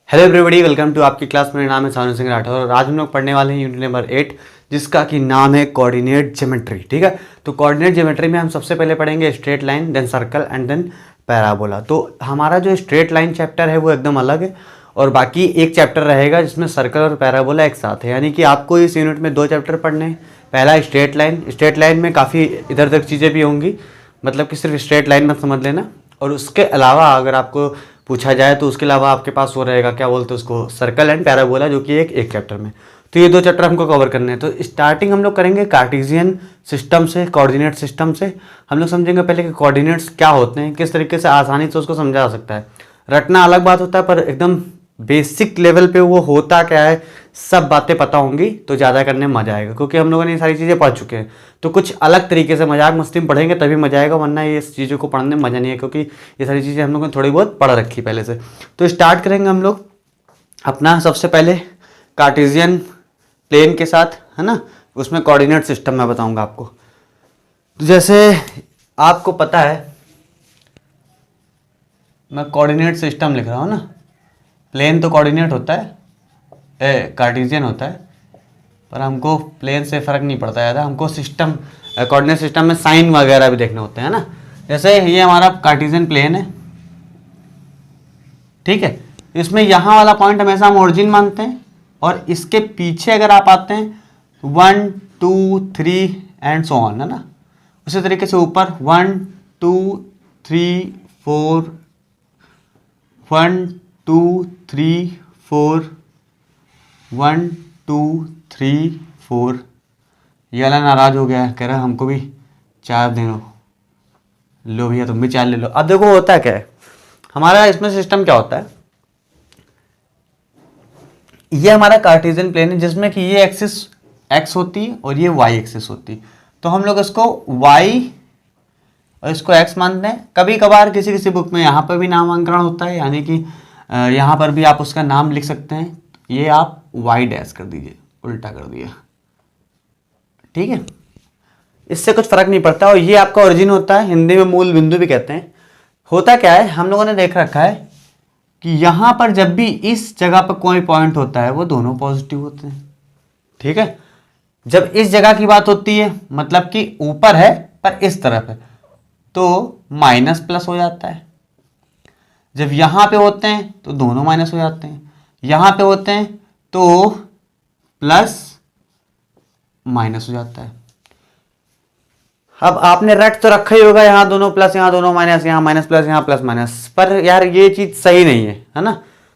Hello everybody, welcome to आपकी class. मेरा नाम है सानू सिंह राठौर और आज हम लोग पढ़ने वाले हैं यूनिट नंबर 8 जिसका कि नाम है कोऑर्डिनेट ज्योमेट्री। ठीक है, तो कोऑर्डिनेट ज्योमेट्री में हम सबसे पहले पढ़ेंगे straight line, then circle and then parabola. तो हमारा जो स्ट्रेट लाइन चैप्टर है वो एकदम अलग है और बाकी एक चैप्टर रहेगा जिसमें सर्कल और पैराबोला एक साथ है। यानी कि आपको इस यूनिट में दो चैप्टर पढ़ने हैं। पहला स्ट्रेट लाइन, स्ट्रेट लाइन में काफ़ी इधर उधर चीज़ें भी होंगी, मतलब कि सिर्फ स्ट्रेट लाइन मत समझ लेना। और उसके अलावा अगर आपको पूछा जाए तो उसके अलावा आपके पास वो रहेगा, क्या बोलते हैं उसको, सर्कल एंड पैराबोला, जो कि एक चैप्टर में। तो ये दो चैप्टर हमको कवर करने हैं। तो स्टार्टिंग हम लोग करेंगे कार्टेशियन सिस्टम से, कोऑर्डिनेट सिस्टम से। हम लोग समझेंगे पहले कि कोऑर्डिनेट्स क्या होते हैं, किस तरीके से आसानी से उसको समझा जा सकता है। रटना अलग बात होता है, पर एकदम बेसिक लेवल पे वो होता क्या है सब बातें पता होंगी तो ज़्यादा करने में मजा आएगा, क्योंकि हम लोगों ने ये सारी चीज़ें पढ़ चुके हैं। तो कुछ अलग तरीके से मजाक मस्ती में पढ़ेंगे तभी मजा आएगा, वरना ये चीज़ों को पढ़ने में मजा नहीं है, क्योंकि ये सारी चीज़ें हम लोगों ने थोड़ी बहुत पढ़ रखी पहले से। तो स्टार्ट करेंगे हम लोग अपना सबसे पहले कार्टेशियन प्लेन के साथ, है ना। उसमें कोऑर्डिनेट सिस्टम मैं बताऊंगा आपको। तो जैसे आपको पता है, मैं कोऑर्डिनेट सिस्टम लिख रहा हूँ ना। प्लेन तो कोऑर्डिनेट होता है, कार्टेशियन होता है, पर हमको प्लेन से फ़र्क नहीं पड़ता ज़्यादा। हमको सिस्टम, कोऑर्डिनेट सिस्टम में साइन वगैरह भी देखने होते हैं ना। जैसे ये हमारा कार्टेशियन प्लेन है, ठीक है। इसमें यहाँ वाला पॉइंट हमेशा हम ओरिजिन मानते हैं, और इसके पीछे अगर आप आते हैं 1 2 3 एंड सो ऑन, है ना। उसी तरीके से ऊपर 1 2 3 4 1 2 3 4 1 2 3 4। ये वाला नाराज हो गया, कह रहा हमको भी 4 दे दो। लो भैया तुम भी 4 ले लो। अब देखो होता क्या है हमारा इसमें सिस्टम, क्या होता है। ये हमारा कार्टेशियन प्लेन है जिसमें कि ये एक्सिस एक्स होती है और ये वाई एक्सिस होती है। तो हम लोग इसको वाई और इसको एक्स मानते हैं। कभी कभार किसी किसी बुक में यहाँ पर भी नामांकन होता है, यानी कि यहाँ पर भी आप उसका नाम लिख सकते हैं। ये आप वाई डैश कर दीजिए, उल्टा कर दिया, ठीक है। इससे कुछ फर्क नहीं पड़ता। और ये आपका ओरिजिन होता है, हिंदी में मूल बिंदु भी कहते हैं। होता क्या है, हम लोगों ने देख रखा है कि यहाँ पर जब भी इस जगह पर कोई पॉइंट होता है वो दोनों पॉजिटिव होते हैं, ठीक है। जब इस जगह की बात होती है, मतलब कि ऊपर है पर इस तरफ है, तो माइनस प्लस हो जाता है। जब यहाँ पे होते हैं तो दोनों माइनस हो जाते हैं, यहाँ पे होते हैं तो प्लस माइनस हो जाता है। अब आपने रट तो रखा ही होगा, यहाँ दोनों प्लस, यहाँ दोनों माइनस, यहाँ माइनस प्लस, यहाँ प्लस माइनस, पर यार ये चीज़ सही नहीं है ना।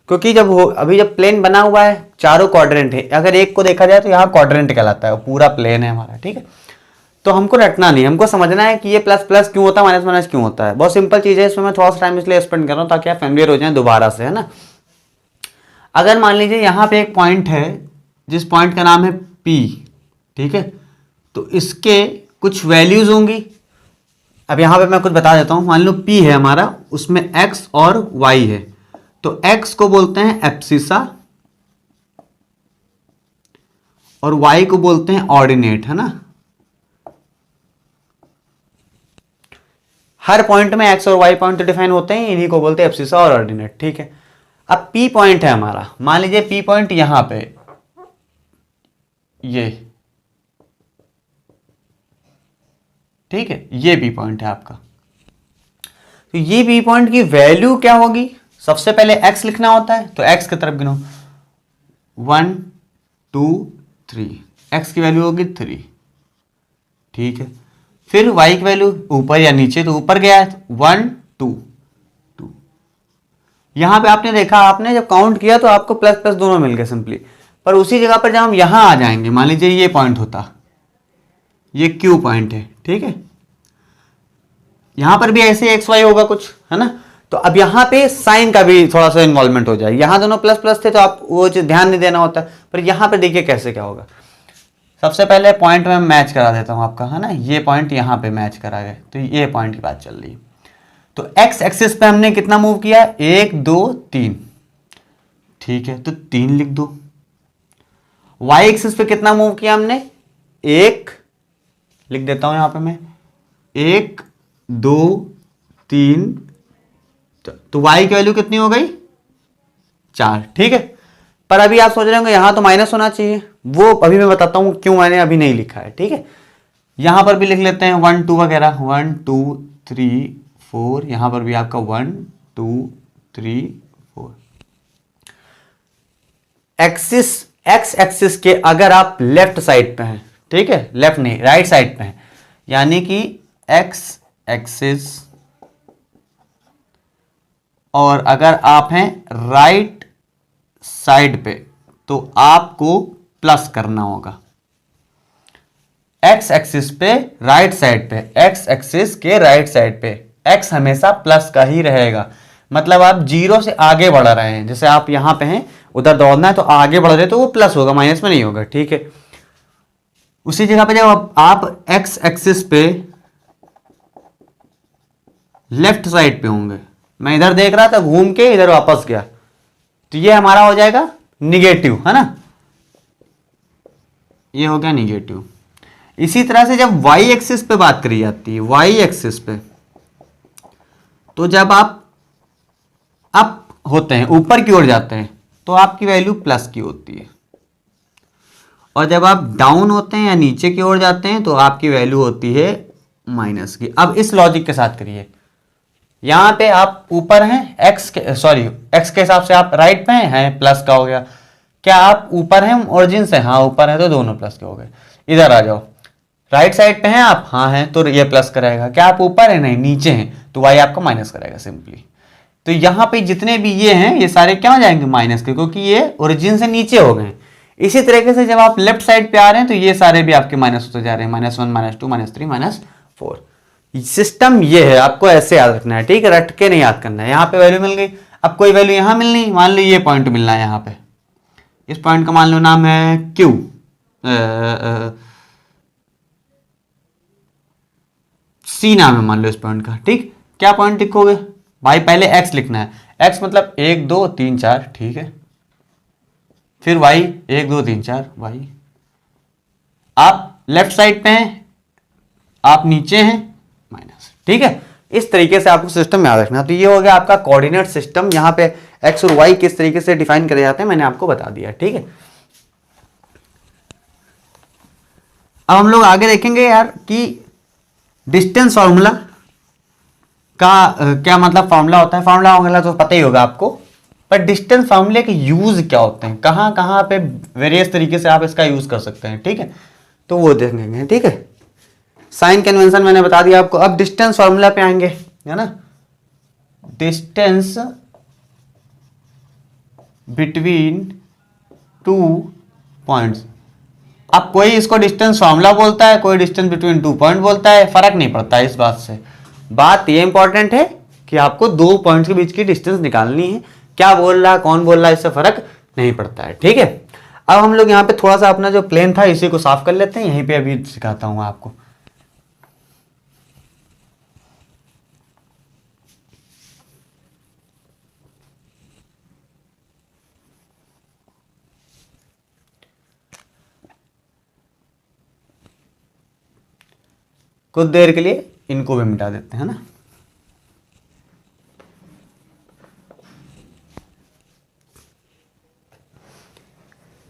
क्योंकि अभी जब प्लेन बना हुआ है, चारों क्वाड्रेंट है, अगर एक को देखा जाए तो यहाँ क्वाड्रेंट कहलाता है, पूरा प्लेन है हमारा, ठीक है। तो हमको रटना नहीं, हमको समझना है कि ये प्लस प्लस क्यों होता है, माइनस माइनस क्यों होता है। बहुत सिंपल चीज़ है। इसमें मैं थोड़ा सा टाइम इसलिए स्पेंड कर रहा हूँ ताकि आप फैमिलियर हो जाएं दोबारा से, है ना। अगर मान लीजिए यहाँ पे एक पॉइंट है जिस पॉइंट का नाम है P, ठीक है, तो इसके कुछ वैल्यूज होंगी। अब यहाँ पे मैं कुछ बता देता हूँ। मान लो P है हमारा, उसमें X और Y है, तो X को बोलते हैं एब्सिसा और Y को बोलते हैं ऑर्डिनेट, है ना। हर पॉइंट में X और Y पॉइंट डिफाइन होते हैं, इन्हीं को बोलते हैं एब्सिसा और ऑर्डिनेट, ठीक है। अब P पॉइंट है हमारा, मान लीजिए P पॉइंट यहां पे, ये, ठीक है, ये P पॉइंट है आपका। तो ये P पॉइंट की वैल्यू क्या होगी, सबसे पहले X लिखना होता है, तो X की तरफ गिनो, 1 2 3, X की वैल्यू होगी 3, ठीक है। फिर Y की वैल्यू ऊपर या नीचे, तो ऊपर गया है 1 2 2। यहां पे आपने देखा, आपने जब काउंट किया तो आपको प्लस प्लस दोनों मिल गए सिंपली। पर उसी जगह पर जब हम यहां आ जाएंगे, मान लीजिए ये पॉइंट होता, ये Q पॉइंट है, ठीक है। यहां पर भी ऐसे एक्स वाई होगा कुछ, है ना। तो अब यहां पे साइन का भी थोड़ा सा इन्वॉल्वमेंट हो जाए। यहां दोनों प्लस प्लस थे तो आप वो ध्यान नहीं देना होता, पर यहां पे देखिए कैसे क्या होगा। सबसे पहले पॉइंट में मैच करा देता हूं आपका, है ना। ये पॉइंट यहां पे मैच करा गया, तो ये पॉइंट की बात चल रही है। तो एक्स एक्सिस पे हमने कितना मूव किया, 1 2 3, ठीक है, तो 3 लिख दो। वाई एक्सिस पे कितना मूव किया हमने, 1 लिख देता हूं यहां पे मैं, 1 2 3। तो y की वैल्यू कितनी हो गई, 4, ठीक है। पर अभी आप सोच रहे होंगे यहाँ तो माइनस होना चाहिए, वो अभी मैं बताता हूँ क्यों मैंने अभी नहीं लिखा है, ठीक है। यहाँ पर भी लिख लेते हैं 1 2 वगैरह, 1 2 3 4, यहाँ पर भी आपका 1 2 3 4। एक्सिस, एक्स एक्सिस के अगर आप लेफ्ट साइड पे हैं, ठीक है, लेफ्ट नहीं राइट साइड पे हैं, यानी कि एक्स एक्सिस, और अगर आप हैं राइट साइड पे तो आपको प्लस करना होगा। एक्स एक्सिस पे राइट साइड पे, एक्स एक्सिस के राइट साइड पे एक्स हमेशा प्लस का ही रहेगा। मतलब आप जीरो से आगे बढ़ रहे हैं, जैसे आप यहां पे हैं, उधर दौड़ना है तो आगे बढ़ रहे तो वो प्लस होगा, माइनस में नहीं होगा, ठीक है। उसी जगह पे जब आप एक्स एक्सिस पे लेफ्ट साइड पे होंगे, मैं इधर देख रहा था घूम के इधर वापस गया, तो ये हमारा हो जाएगा निगेटिव, है ना, ये हो गया निगेटिव। इसी तरह से जब y एक्सिस पे बात करी जाती है, y एक्सिस पे, तो जब आप अप होते हैं, ऊपर की ओर जाते हैं, तो आपकी वैल्यू प्लस की होती है, और जब आप डाउन होते हैं या नीचे की ओर जाते हैं तो आपकी वैल्यू होती है माइनस की। अब इस लॉजिक के साथ करिए, यहां पे आप ऊपर हैं एक्स के हिसाब से आप राइट पे हैं, प्लस का हो गया। क्या आप ऊपर हैं ओरिजिन से? हाँ ऊपर है, तो दोनों प्लस के हो गए। इधर आ जाओ, राइट साइड पे हैं आप, हाँ हैं, तो ये प्लस करेगा। क्या आप ऊपर है? नहीं, नीचे हैं, तो वाई आपका माइनस करेगा सिंपली। तो यहां पे जितने भी ये हैं ये सारे क्या हो जाएंगे? माइनस के, क्योंकि ये ओरिजिन से नीचे हो गए। इसी तरीके से जब आप लेफ्ट साइड पे आ रहे हैं तो ये सारे भी आपके माइनस होते जा रहे हैं, -1 -2 -3 -4। सिस्टम ये है, आपको ऐसे याद रखना है, ठीक है, रट के नहीं याद करना है। यहाँ पे वैल्यू मिल गई, अब कोई वैल्यू यहाँ मिलनी, मान लो ये पॉइंट मिलना है यहाँ पे, इस पॉइंट का मान लो नाम है क्यू, सी नाम है मान लो इस पॉइंट का, ठीक। क्या पॉइंट लिखोगे भाई? पहले एक्स लिखना है, एक्स मतलब 1 2 3 4, ठीक है। फिर वाई 1 2 3 4 वाई। आप लेफ्ट साइड पे हैं, आप नीचे हैं, माइनस, ठीक है। इस तरीके से आपको सिस्टम याद रखना। तो ये हो गया आपका कोऑर्डिनेट सिस्टम। यहां पे एक्स और वाई किस तरीके से डिफाइन करे जाते हैं मैंने आपको बता दिया, ठीक है। अब हम लोग आगे देखेंगे यार कि डिस्टेंस फार्मूला का क्या मतलब फार्मूला होता है। फार्मूला होगा तो पता ही होगा आपको, पर डिस्टेंस फार्मूले के यूज क्या होते हैं, कहां कहां पे वेरियस तरीके से आप इसका यूज कर सकते हैं, ठीक है, तो वो देखेंगे, ठीक है। साइन कन्वेंशन मैंने बता दिया आपको। अब डिस्टेंस फार्मूला पे आएंगे, है ना। Distance between 2 points. अब कोई इसको डिस्टेंस फार्मूला बोलता है, कोई डिस्टेंस बिटवीन 2 पॉइंट बोलता है, फर्क नहीं पड़ता है इस बात से। बात ये इंपॉर्टेंट है कि आपको 2 पॉइंट्स के बीच की डिस्टेंस निकालनी है। क्या बोल रहा है, कौन बोल रहा है, इससे फर्क नहीं पड़ता है, ठीक है। अब हम लोग यहाँ पे थोड़ा सा अपना जो प्लेन था इसी को साफ कर लेते हैं, यहीं पे अभी सिखाता हूँ आपको। कुछ देर के लिए इनको भी मिटा देते हैं ना।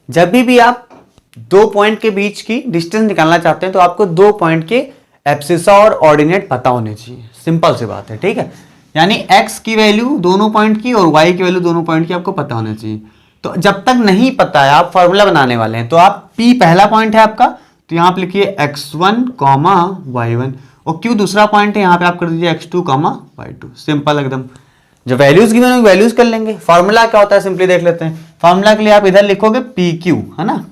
जब भी आप 2 पॉइंट के बीच की डिस्टेंस निकालना चाहते हैं तो आपको 2 पॉइंट के एब्सिसा और ऑर्डिनेट पता होने चाहिए। सिंपल सी बात है, ठीक है। यानी x की वैल्यू दोनों पॉइंट की और y की वैल्यू दोनों पॉइंट की आपको पता होना चाहिए। तो जब तक नहीं पता है, आप फॉर्मूला बनाने वाले हैं, तो आप p पहला पॉइंट है आपका, तो यहां आप लिखिए x1, y1, और q दूसरा पॉइंट है, यहां पे आप कर दीजिए x2, y2। सिंपल एकदम। जब वैल्यूज गिवन होंगे वैल्यूज कर लेंगे। फॉर्मूला क्या होता है सिंपली देख लेते हैं। फॉर्मूला के लिए आप इधर लिखोगे PQ, है ना।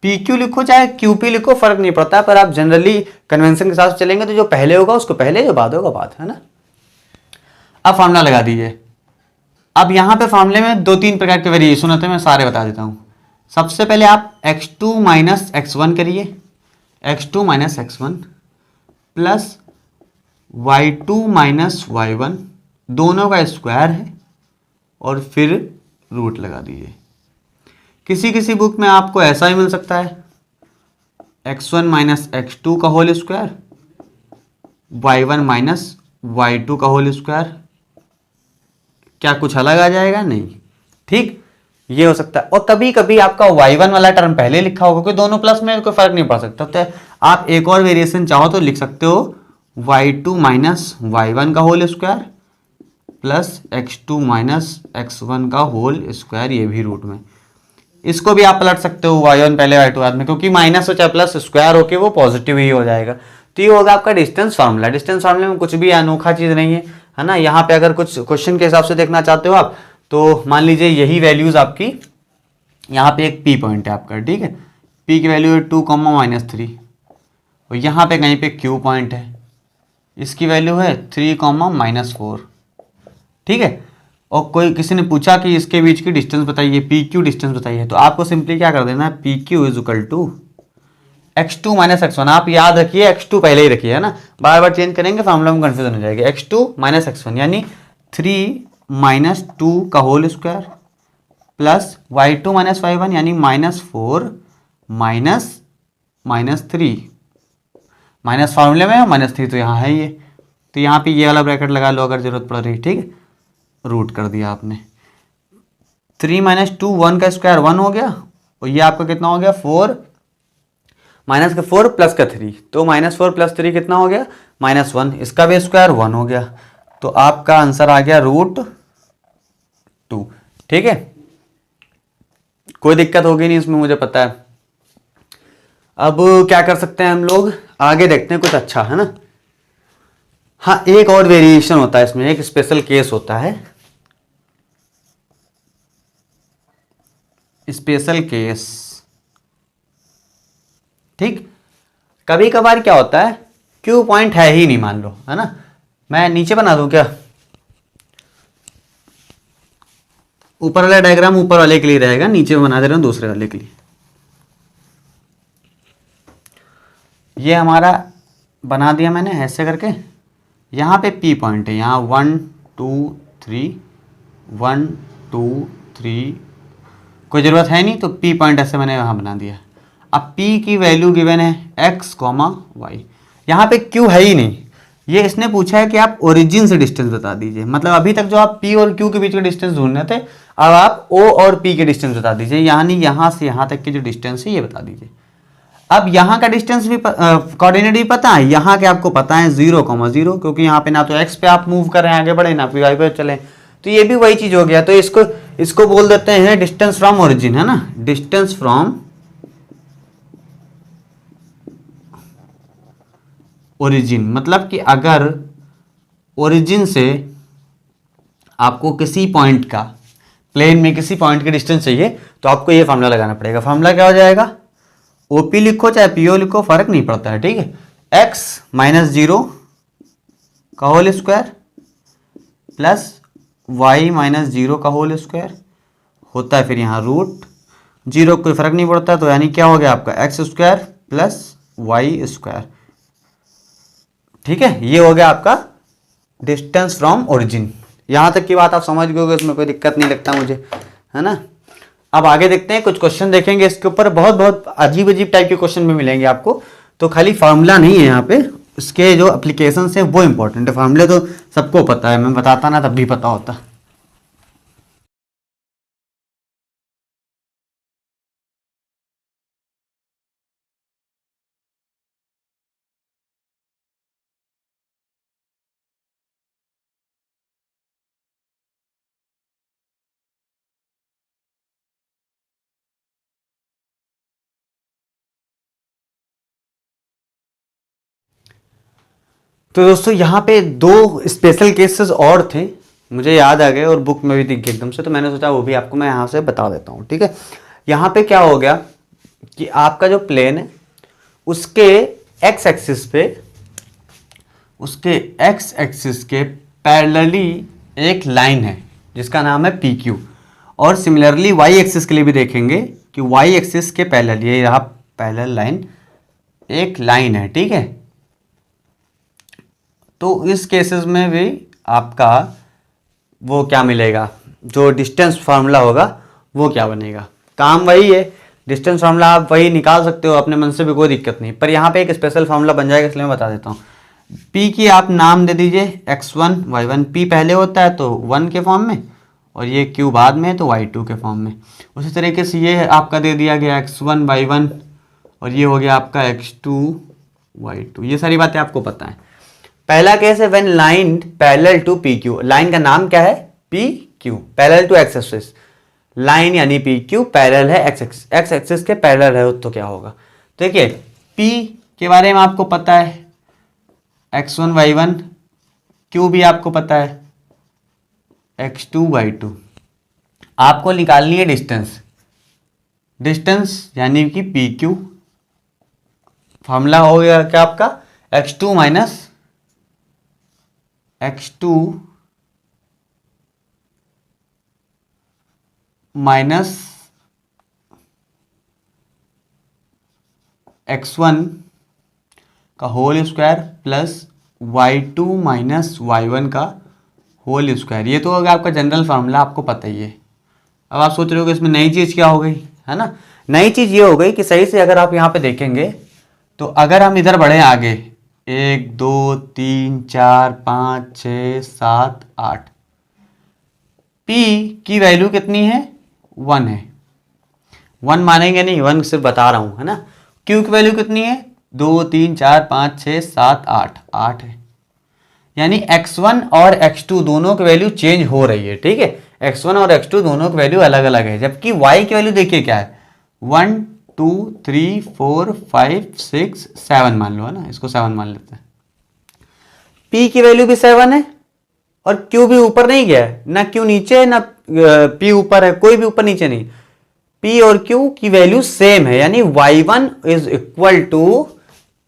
PQ लिखो चाहे QP लिखो, फर्क नहीं पड़ता, पर आप जनरली कन्वेंशन के साथ चलेंगे तो जो पहले होगा उसको पहले, जो बाद होगा बाद, है ना। अब फॉर्मूला लगा दीजिए। अब यहां पे फॉर्मूले में 2-3 प्रकार के वेरिएशन होते हैं, मैं सारे बता देता हूं। सबसे पहले आप x2 माइनस x1 करिए, x2 minus x1 plus y2 minus y1, दोनों का स्क्वायर है, और फिर रूट लगा दीजिए। किसी किसी बुक में आपको ऐसा ही मिल सकता है, x1 माइनस x2 का whole square, y1 minus y2 का होल स्क्वायर। क्या कुछ अलग आ जाएगा? नहीं, ठीक। ये हो सकता है। और कभी कभी आपका y1 वाला टर्म पहले लिखा होगा, क्योंकि दोनों प्लस में कोई फर्क नहीं पड़ सकता। तो आप एक और वेरिएशन चाहो तो लिख सकते हो y2 माइनस y1 का whole square plus x2 minus x1 का होल स्क्वायर, ये भी रूट में। इसको भी आप पलट सकते हो y1 पहले y2 बाद में, क्योंकि माइनस हो चाहे प्लस स्क्वायर होके वो पॉजिटिव ही हो जाएगा। तो ये होगा आपका डिस्टेंस फार्मूला। डिस्टेंस फार्मूले में कुछ भी अनोखा चीज नहीं है ना। यहाँ पे अगर कुछ क्वेश्चन के हिसाब से देखना चाहते हो आप, तो मान लीजिए यही वैल्यूज आपकी, यहाँ पे एक P पॉइंट है आपका, ठीक है। P की वैल्यू है 2, -3 और यहाँ पे कहीं पे Q पॉइंट है, इसकी वैल्यू है 3, -4, ठीक है। और कोई किसी ने पूछा कि इसके बीच की डिस्टेंस बताइए, PQ डिस्टेंस बताइए, तो आपको सिंपली क्या कर देना है, PQ is equal to x2 minus x1। आप याद रखिए x2 पहले ही रखिए, है ना, बार बार चेंज करेंगे फार्मूला में कंफ्यूजन हो जाएगी। x2 माइनस x1 यानी 3 - 2 का whole square plus y2 minus y1 यानी -4 -3, माइनस फार्मूले में -3 तो यहाँ है ये, तो यहाँ पे ये वाला ब्रैकेट लगा लो अगर जरूरत पड़ रही, ठीक है। रूट कर दिया आपने, 3 - 2 1 का स्क्वायर 1 हो गया, और ये आपका कितना हो गया 4 माइनस का 4 प्लस का 3, तो -4 + 3 कितना हो गया -1, इसका भी स्क्वायर 1 हो गया, तो आपका आंसर आ गया √2, ठीक है। कोई दिक्कत होगी नहीं इसमें, मुझे पता है। अब क्या कर सकते हैं हम लोग, आगे देखते हैं कुछ अच्छा, है ना। हाँ, एक और वेरिएशन होता है इसमें, एक स्पेशल केस होता है, स्पेशल केस, ठीक। कभी कभार क्या होता है, Q पॉइंट है ही नहीं, मान लो, है ना। मैं नीचे बना दूं क्या, ऊपर वाला डायग्राम ऊपर वाले के लिए रहेगा, नीचे बना दे रहा हूं दूसरे वाले के लिए। ये हमारा बना दिया मैंने ऐसे करके, यहाँ पे P पॉइंट है, यहाँ 1 2 3 1 2 3, कोई ज़रूरत है नहीं, तो P पॉइंट ऐसे मैंने यहाँ बना दिया। अब P की वैल्यू गिवन है x, y, यहाँ पे Q है ही नहीं। ये इसने पूछा है कि आप ओरिजिन से डिस्टेंस बता दीजिए, मतलब अभी तक जो आप P और Q के बीच का डिस्टेंस ढूंढ रहे थे, अब आप O और P के डिस्टेंस बता दीजिए, यानी यहाँ से यहाँ तक की जो डिस्टेंस है ये बता दीजिए। अब यहाँ का डिस्टेंस भी कोऑर्डिनेट भी पता है, यहाँ के आपको पता है 0, 0, क्योंकि यहाँ पे ना तो x पे आप मूव कर रहे हैं आगे बढ़े, ना फिर y पे चले, तो ये भी वही चीज हो गया। तो इसको बोल देते हैं डिस्टेंस फ्रॉम ओरिजिन, है ना, डिस्टेंस फ्रॉम ओरिजिन। मतलब कि अगर ओरिजिन से आपको किसी पॉइंट का, प्लेन में किसी पॉइंट की डिस्टेंस चाहिए, तो आपको ये फॉर्मूला लगाना पड़ेगा। फॉर्मूला क्या हो जाएगा, OP लिखो चाहे PO लिखो, फर्क नहीं पड़ता है, ठीक है। x - 0 का होल स्क्वायर प्लस y - 0 का होल स्क्वायर होता है, फिर यहाँ √0, कोई फर्क नहीं पड़ता, तो यानी क्या हो गया आपका x² प्लस y², ठीक है। ये हो गया आपका डिस्टेंस फ्रॉम ओरिजिन। यहाँ तक की बात आप समझ गए, इसमें कोई दिक्कत नहीं लगता मुझे, है ना। अब आगे देखते हैं, कुछ क्वेश्चन देखेंगे इसके ऊपर, बहुत बहुत अजीब अजीब टाइप के क्वेश्चन भी मिलेंगे आपको। तो खाली फार्मूला नहीं है यहाँ पे, इसके जो एप्लीकेशन है वो इंपॉर्टेंट है। फार्मूले तो सबको पता है, मैं बताता ना तब भी पता होता। तो दोस्तों यहाँ पे 2 स्पेशल केसेस और थे, मुझे याद आ गए और बुक में भी दिख गए एकदम से, तो मैंने सोचा वो भी आपको मैं यहाँ से बता देता हूँ, ठीक है। यहाँ पे क्या हो गया कि आपका जो प्लेन है उसके एक्स एक्सिस के पैरेलली एक लाइन है जिसका नाम है PQ, और सिमिलरली वाई एक्सिस के लिए भी देखेंगे कि वाई एक्सिस के पैरेलल, ये रहा पैरेलल लाइन, एक लाइन है, ठीक है। तो इस केसेस में भी आपका वो क्या मिलेगा, जो डिस्टेंस फार्मूला होगा वो क्या बनेगा, काम वही है। डिस्टेंस फार्मूला आप वही निकाल सकते हो अपने मन से भी, कोई दिक्कत नहीं, पर यहाँ पे एक स्पेशल फार्मूला बन जाएगा, इसलिए मैं बता देता हूँ। P की आप नाम दे दीजिए x1 y1, P पहले होता है तो 1 के फॉर्म में, और ये q बाद में है तो y2 के फॉर्म में। उसी तरीके से ये आपका दे दिया गया x1 y1 और ये हो गया आपका x2 y2। ये सारी बातें आपको पता है। पहला केस है when line parallel to PQ। Line का नाम क्या है? PQ, parallel to x axis. Line यानी PQ पैरेलल है x एक्सिस के पैरेलल है तो क्या होगा? देखिए P के बारे में आपको पता है, x1 y1, Q भी आपको पता है x2 y2। आपको निकालनी है डिस्टेंस। डिस्टेंस यानी कि PQ, फॉर्मूला हो गया क्या आपका? x2 minus x2 minus x1 का whole square plus y2 minus y1 का होल स्क्वायर। ये तो होगा आपका जनरल फार्मूला, आपको पता ही है। अब आप सोच रहे हो कि इसमें नई चीज़ क्या हो गई, है ना? नई चीज़ ये हो गई कि सही से अगर आप यहाँ पे देखेंगे तो अगर हम इधर बढ़े आगे 1 2 3 4 5 6 7 8, P की वैल्यू कितनी है? 1 है। 1 मानेंगे नहीं, 1 सिर्फ बता रहा हूँ, है ना? Q की वैल्यू कितनी है? 2 3 4 5 6 7 8, 8 है। यानी x1 और x2 दोनों की वैल्यू चेंज हो रही है, ठीक है? x1 और x2 दोनों की वैल्यू अलग अलग है, जबकि y की वैल्यू देखिए क्या है? 1 2 3 4 5 6 7 मान लो, है ना? इसको 7 मान लेते हैं। P की वैल्यू भी 7 है और Q भी ऊपर नहीं गया है, ना Q नीचे है ना P ऊपर है, कोई भी ऊपर नीचे नहीं। P और Q की वैल्यू सेम है, यानी y1 इज इक्वल टू,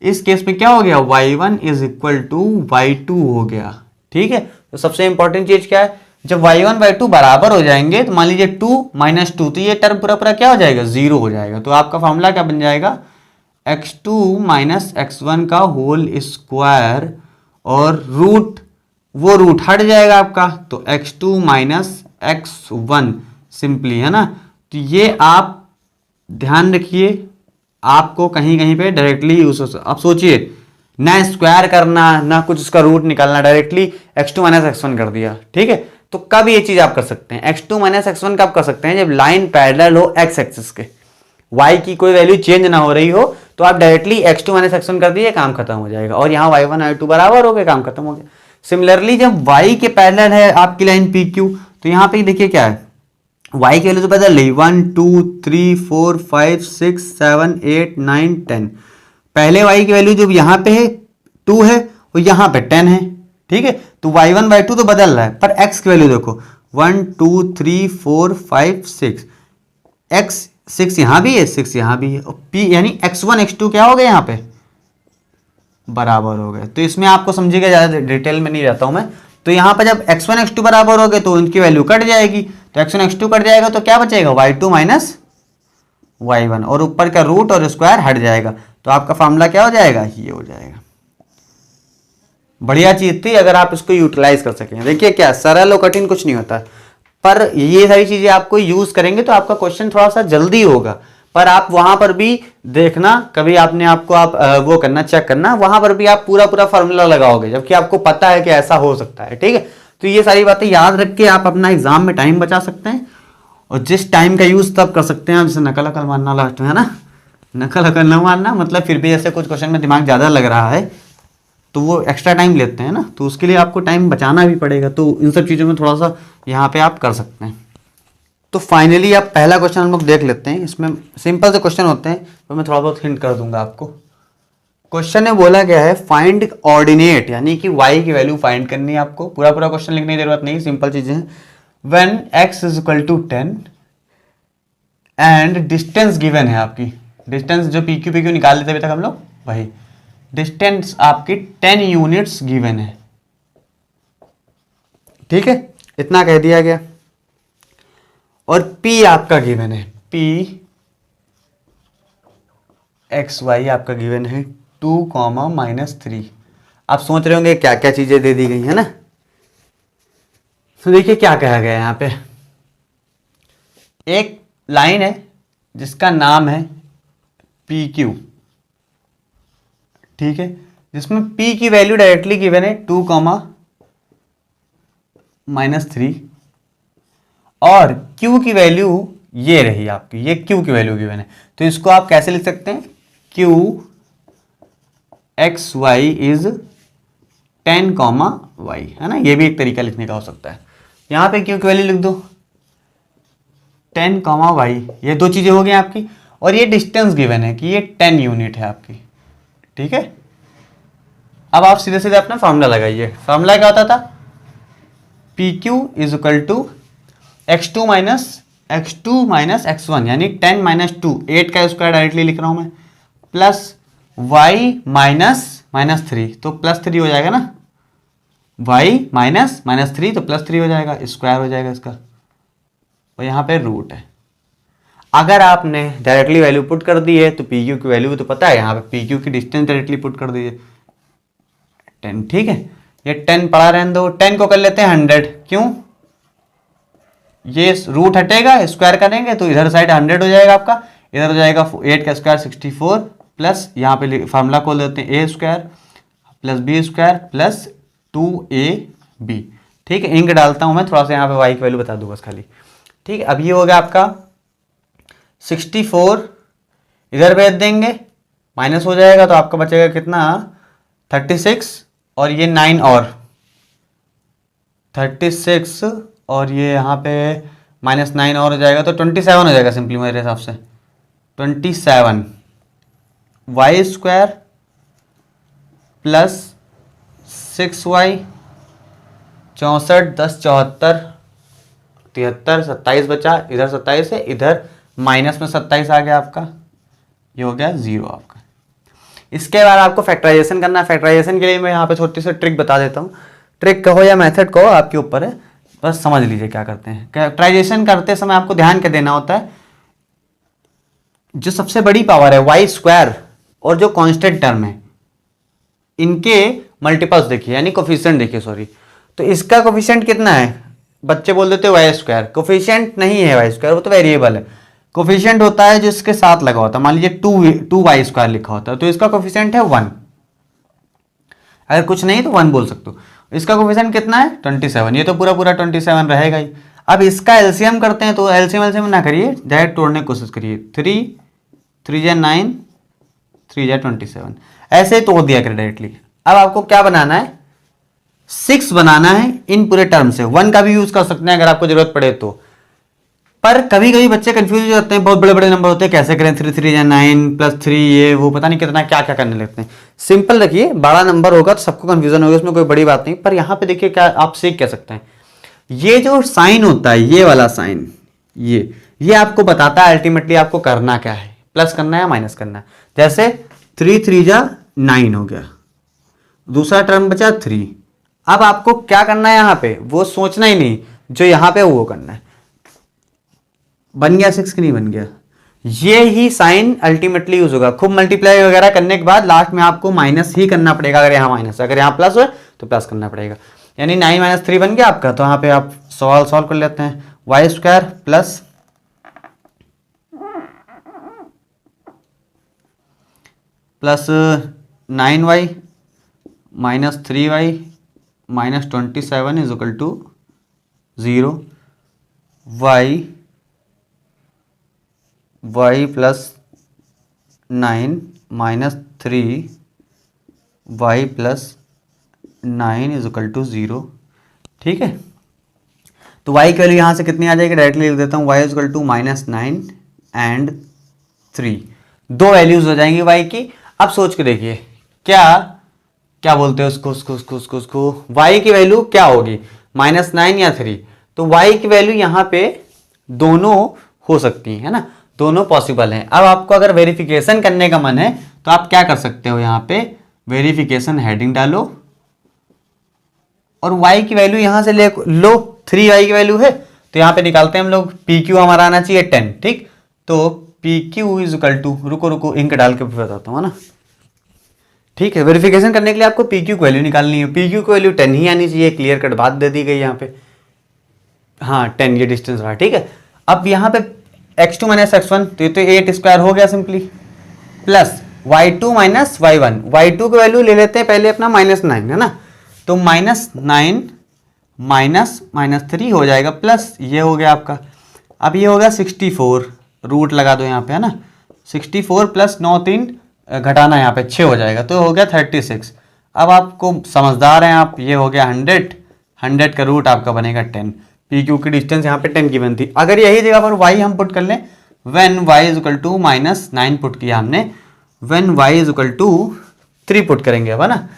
इस केस में क्या हो गया? y1 is equal to y2 हो गया, ठीक है? तो सबसे इंपॉर्टेंट चीज क्या है? जब y1 y2 बराबर हो जाएंगे तो मान लीजिए 2 माइनस 2, तो ये टर्म पूरा पूरा क्या हो जाएगा? 0 हो जाएगा। तो आपका फॉर्मूला क्या बन जाएगा? x2 माइनस x1 का होल स्क्वायर और रूट, वो रूट हट जाएगा आपका, तो x2 माइनस x1 सिंपली, है ना? तो ये आप ध्यान रखिए, आपको कहीं कहीं पे डायरेक्टली यूज हो सकता। आप सोचिए, ना स्क्वायर करना ना कुछ उसका रूट निकालना, डायरेक्टली x2 माइनस x1 कर दिया, ठीक है? तो कब ये चीज आप कर सकते हैं? x2 माइनस x1 कब कर सकते हैं? जब लाइन पैरेलल हो x एक्सिस के, y की कोई वैल्यू चेंज ना हो रही हो, तो आप डायरेक्टली x2 माइनस x1 कर दिए, काम खत्म हो जाएगा। और यहाँ y1 y2 बराबर हो गए, काम खत्म हो गया। सिमिलरली जब y के पैरेलल है आपकी लाइन PQ, तो यहाँ पे देखिए क्या है? y की वैल्यू तो बदल रही, 1 2 3 4 5 6 7 8 9 10। पहले y की वैल्यू जो यहाँ पे है 2 है और यहाँ पे 10 है, ठीक है? तो y1 y2 तो बदल रहा है, पर x की वैल्यू देखो 1 2 3 4 5 6, x 6 यहाँ भी है, 6 यहाँ भी है, और p यानी x1 x2 क्या हो गए? यहाँ पे बराबर हो गए। तो इसमें आपको समझिएगा, ज़्यादा डिटेल में नहीं रहता हूँ मैं। तो यहाँ पर जब x1 x2 बराबर हो गए तो उनकी वैल्यू कट जाएगी, तो x1 x2 कट जाएगा तो क्या बचेगा? y2 माइनस y1, और ऊपर का रूट और स्क्वायर हट जाएगा, तो आपका फॉर्मूला क्या हो जाएगा? ये हो जाएगा। बढ़िया चीज थी अगर आप इसको यूटिलाइज कर सकें। देखिए क्या सरल और कठिन कुछ नहीं होता, पर ये सारी चीजें आपको यूज करेंगे तो आपका क्वेश्चन थोड़ा सा जल्दी होगा। पर आप वहां पर भी देखना, कभी आपने आपको आप वो करना, चेक करना, वहां पर भी आप पूरा पूरा फॉर्मूला लगाओगे, जबकि आपको पता है कि ऐसा हो सकता है, ठीक है? तो ये सारी बातें याद रख के आप अपना एग्जाम में टाइम बचा सकते हैं। और जिस टाइम का यूज तब कर सकते हैं आप, जैसे नकल अकल मारना लास्ट में, है ना? नकल अकल न मारना मतलब, फिर भी ऐसे कुछ क्वेश्चन में दिमाग ज्यादा लग रहा है तो वो एक्स्ट्रा टाइम लेते हैं ना, तो उसके लिए आपको टाइम बचाना भी पड़ेगा। तो इन सब चीज़ों में थोड़ा सा यहाँ पे आप कर सकते हैं। तो फाइनली आप पहला क्वेश्चन हम लोग देख लेते हैं। इसमें सिंपल से क्वेश्चन होते हैं, तो मैं थोड़ा बहुत हिंट कर दूंगा आपको। क्वेश्चन में बोला गया है फाइंड ऑर्डिनेट, यानी कि y की वैल्यू फाइंड करनी है आपको। पूरा पूरा क्वेश्चन लिखने की जरूरत नहीं, सिंपल चीजें हैं। When x is equal to 10 and distance given है आपकी, डिस्टेंस जो PQ PQ निकाल लेते अभी तक हम लोग, वही डिस्टेंस आपकी 10 यूनिट्स गिवन है, ठीक है? इतना कह दिया गया। और P आपका गिवन है, P XY आपका गिवन है 2, -3। आप सोच रहे होंगे क्या क्या चीजें दे दी गई है ना। तो देखिए क्या कहा गया है यहाँ पे। एक लाइन है जिसका नाम है PQ, ठीक है? जिसमें P की वैल्यू डायरेक्टली गिवन है 2, -3, और Q की वैल्यू ये रही आपकी, ये Q की वैल्यू गिवन है, तो इसको आप कैसे लिख सकते हैं, Q X Y is 10, y, है ना, ये भी एक तरीका लिखने का हो सकता है। यहां पे Q की वैल्यू लिख दो 10, y, ये दो चीजें हो गई आपकी, और ये डिस्टेंस गिवन है कि ये 10 यूनिट है आपकी, ठीक है। अब आप सीधे सीधे अपना फॉर्मूला लगाइए। फॉर्मूला क्या होता था, P Q is equal to x2 minus x1, यानी 10 माइनस 2, 8 का स्क्वायर डायरेक्टली लिख रहा हूं मैं, प्लस y माइनस 3, तो प्लस 3 हो जाएगा ना, y माइनस 3 तो प्लस 3 हो जाएगा, स्क्वायर हो जाएगा इसका, और यहाँ पे रूट है। अगर आपने डायरेक्टली वैल्यू पुट कर दी है तो पी क्यू की वैल्यू तो पता है, यहाँ पे पी क्यू की डिस्टेंस डायरेक्टली पुट कर दीजिए 10, ठीक है। ये 10 पड़ा रहने दो, 10 को कर लेते हैं 100, क्यों, ये रूट हटेगा, स्क्वायर करेंगे तो इधर साइड 100 हो जाएगा आपका, इधर हो जाएगा 8 का स्क्वायर 64, प्लस यहाँ पे फार्मूला खोल देते हैं a square plus b square plus 2ab, ठीक है। इंक डालता हूं मैं थोड़ा सा, यहाँ पे y की वैल्यू बता दूं बस खाली, ठीक है। अब ये हो गया आपका 64, इधर भेज देंगे, माइनस हो जाएगा तो आपका बचेगा कितना 36, और ये 9 और 36, और ये यहाँ पे -9 और हो जाएगा तो 27 हो जाएगा सिंपली मेरे हिसाब से, 27 y स्क्वायर प्लस 6y, 64, 10, 74, 73, 27 बचा, इधर 27 है, इधर माइनस में 27 आ गया आपका, ये हो गया 0 आपका। इसके बाद आपको फैक्टराइजेशन करना है। फैक्टराइजेशन के लिए मैं यहाँ पे छोटी सी ट्रिक बता देता हूँ, ट्रिक कहो या मेथड कहो आपके ऊपर है, बस समझ लीजिए क्या करते हैं। फैक्टराइजेशन करते समय आपको ध्यान क्या देना होता है, जो सबसे बड़ी पावर है वाई स्क्वायर और जो कांस्टेंट टर्म है इनके मल्टीपल्स देखिए, यानी कोफिशिएंट देखिए, सॉरी, तो इसका कोफिशिएंट कितना है, बच्चे बोल देते वाई स्क्वायर, कोफिशिएंट नहीं है वाई स्क्वायर, वो तो वेरिएबल है। कोफिशिएंट होता है जो इसके साथ लगा होता है, मान लीजिए 2 वाई स्क्वायर लिखा होता है तो इसका कोफिशिएंट है 1, अगर कुछ नहीं तो 1 बोल सकते हो। इसका कोफिशिएंट कितना है 27, ये तो पूरा 27 रहेगा ही। अब इसका एलसीएम करते हैं, तो एलसीएम ना करिए, डायरेक्ट तोड़ने की कोशिश करिए, 3 × 9, 3 × 27, ऐसे ही तोड़ दिया करें डायरेक्टली। अब आपको क्या बनाना है, 6 बनाना है इन पूरे टर्म से, 1 का भी यूज कर सकते हैं अगर आपको जरूरत पड़े तो, पर कभी कभी बच्चे कंफ्यूज हो जाते हैं, बहुत बड़े बड़े नंबर होते हैं, कैसे करें, 3 × 9 + 3, ये वो पता नहीं कितना क्या क्या करने लगते हैं। सिंपल रखिए, बड़ा नंबर होगा तो सबको कंफ्यूजन होगा, उसमें कोई बड़ी बात नहीं, पर यहाँ पे देखिए क्या आप सीख क्या सकते हैं, ये जो साइन होता है, ये वाला साइन, ये आपको बताता है अल्टीमेटली आपको करना क्या है, प्लस करना है या माइनस करना है। जैसे 3 × 3 = 9 हो गया, दूसरा टर्म बचा 3। अब आपको क्या करना है, यहां पे वो सोचना ही नहीं, जो यहां पे वो करना है। बन गया 6 कि नहीं बन गया, ये ही साइन अल्टीमेटली यूज होगा। खूब मल्टीप्लाई वगैरह करने के बाद लास्ट में आपको माइनस ही करना पड़ेगा, अगर यहां माइनस है, अगर यहां प्लस है तो प्लस करना पड़ेगा, यानी 9 - 3 बन गया आपका। तो यहां पे आप सवाल सॉल्व कर लेते हैं, Y square plus +9y - 3y - 27 = 0, y + 9 - 3y + 9 = 0, ठीक है। तो y की वैल्यू यहां से कितनी आ जाएगी, डायरेक्टली लिख देता हूं, y = -9 and 3, दो वैल्यूज हो जाएंगी y की। अब सोच के देखिए क्या बोलते हैं उसको y की वैल्यू क्या होगी, -9 या 3, तो y की वैल्यू यहां पे दोनों हो सकती है ना, दोनों पॉसिबल हैं। अब आपको अगर वेरिफिकेशन करने का मन है तो आप क्या कर सकते हो, यहां पे वेरिफिकेशन हेडिंग डालो और y की वैल्यू यहां से ले लो, 3y की वैल्यू है तो यहां पे निकालते हैं हम लोग, PQ हमारा आना चाहिए 10, ठीक। तो PQ = रुको इंक डाल के बताता हूं, है ना, ठीक है। वेरिफिकेशन करने के लिए आपको PQ की वैल्यू निकालनी है, PQ की वैल्यू 10 ही आनी चाहिए, क्लियर कट बात दे दी गई यहाँ पे, हाँ 10 ये डिस्टेंस रहा, ठीक है। अब यहाँ पे x2 - x1 तो ये तो 8 स्क्वायर हो गया simply, plus y2 - y1, y2 की वैल्यू ले लेते हैं पहले अपना -9, है ना, तो -9 माइनस माइनस 3 हो जाएगा प्लस ये हो गया आपका, अब ये हो गया 64, रूट लगा दो यहाँ पे है ना, 64 प्लस 9 3 घटाना यहाँ पे 6 हो जाएगा तो हो गया 36। अब आपको समझदार हैं आप, ये हो गया 100, 100 का रूट आपका बनेगा 10। पी क्यू की डिस्टेंस यहाँ पे 10 की बनती। अगर यही जगह पर y हम पुट कर लें, when y is equal to -9 put किया हमने, when y is equal to 3 put करेंगे अब है ना,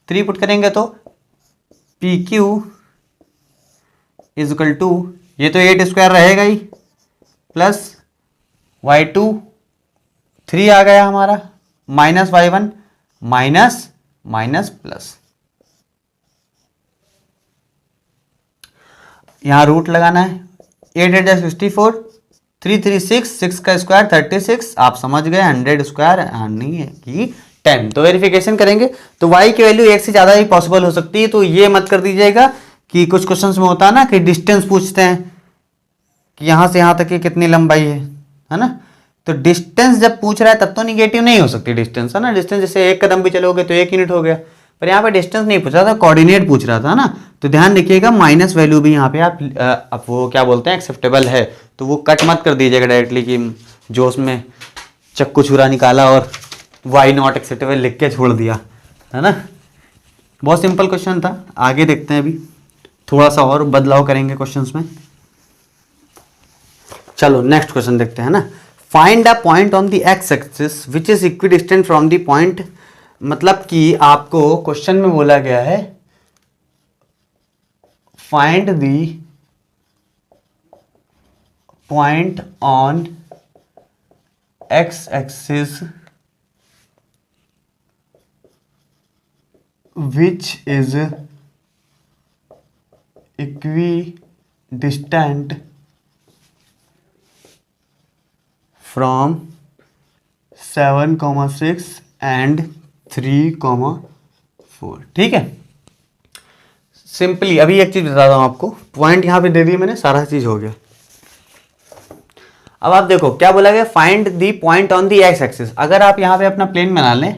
3 पुट करेंगे तो P Q is equal to, ये तो 8 स्क्वायर रहेगा ही, प्लस y2 3 आ गया हमारा, minus y1 minus minus plus, यहां रूट लगाना है, 8 8 64, 3 3 6, 6 का स्क्वायर 36, आप समझ गए 100 स्क्वायर नहीं है कि 10। तो वेरिफिकेशन करेंगे तो y की वैल्यू 1 से ज़्यादा ही पॉसिबल हो सकती है, तो ये मत कर दीजिएगा कि कुछ क्वेश्चंस में होता है ना कि डिस्टेंस पूछते हैं कि यहाँ से यहाँ तक की कितनी लंबाई है ना, तो डिस्टेंस जब पूछ रहा है तब तो निगेटिव नहीं हो सकती डिस्टेंस है ना, डिस्टेंस जैसे 1 कदम भी चलोगे तो 1 यूनिट हो गया, पर यहाँ पे डिस्टेंस नहीं पूछ रहा था, कोऑर्डिनेट पूछ रहा था ना, तो ध्यान रखिएगा माइनस वैल्यू भी यहाँ पे आप वो क्या बोलते हैं एक्सेप्टेबल है, तो वो कट मत कर दीजिएगा डायरेक्टली कि जो उसमें चक्कू छुरा निकाला और वाई नॉट एक्सेप्टेबल लिख के छोड़ दिया है ना। बहुत सिंपल क्वेश्चन था, आगे देखते हैं, अभी थोड़ा सा और बदलाव करेंगे क्वेश्चंस में। चलो नेक्स्ट क्वेश्चन देखते हैं ना। Find a point on the x axis which is equidistant from the point, मतलब कि आपको क्वेश्चन में बोला गया है find the point on x axis which is equidistant from 7,6 and 3,4। ठीक है, सिंपली अभी एक चीज बताता हूं आपको, पॉइंट यहां पे दे दी मैंने, सारा चीज हो गया। अब आप देखो क्या बोला गया, find the point on the x axis. अगर आप यहां पे अपना प्लेन बना लें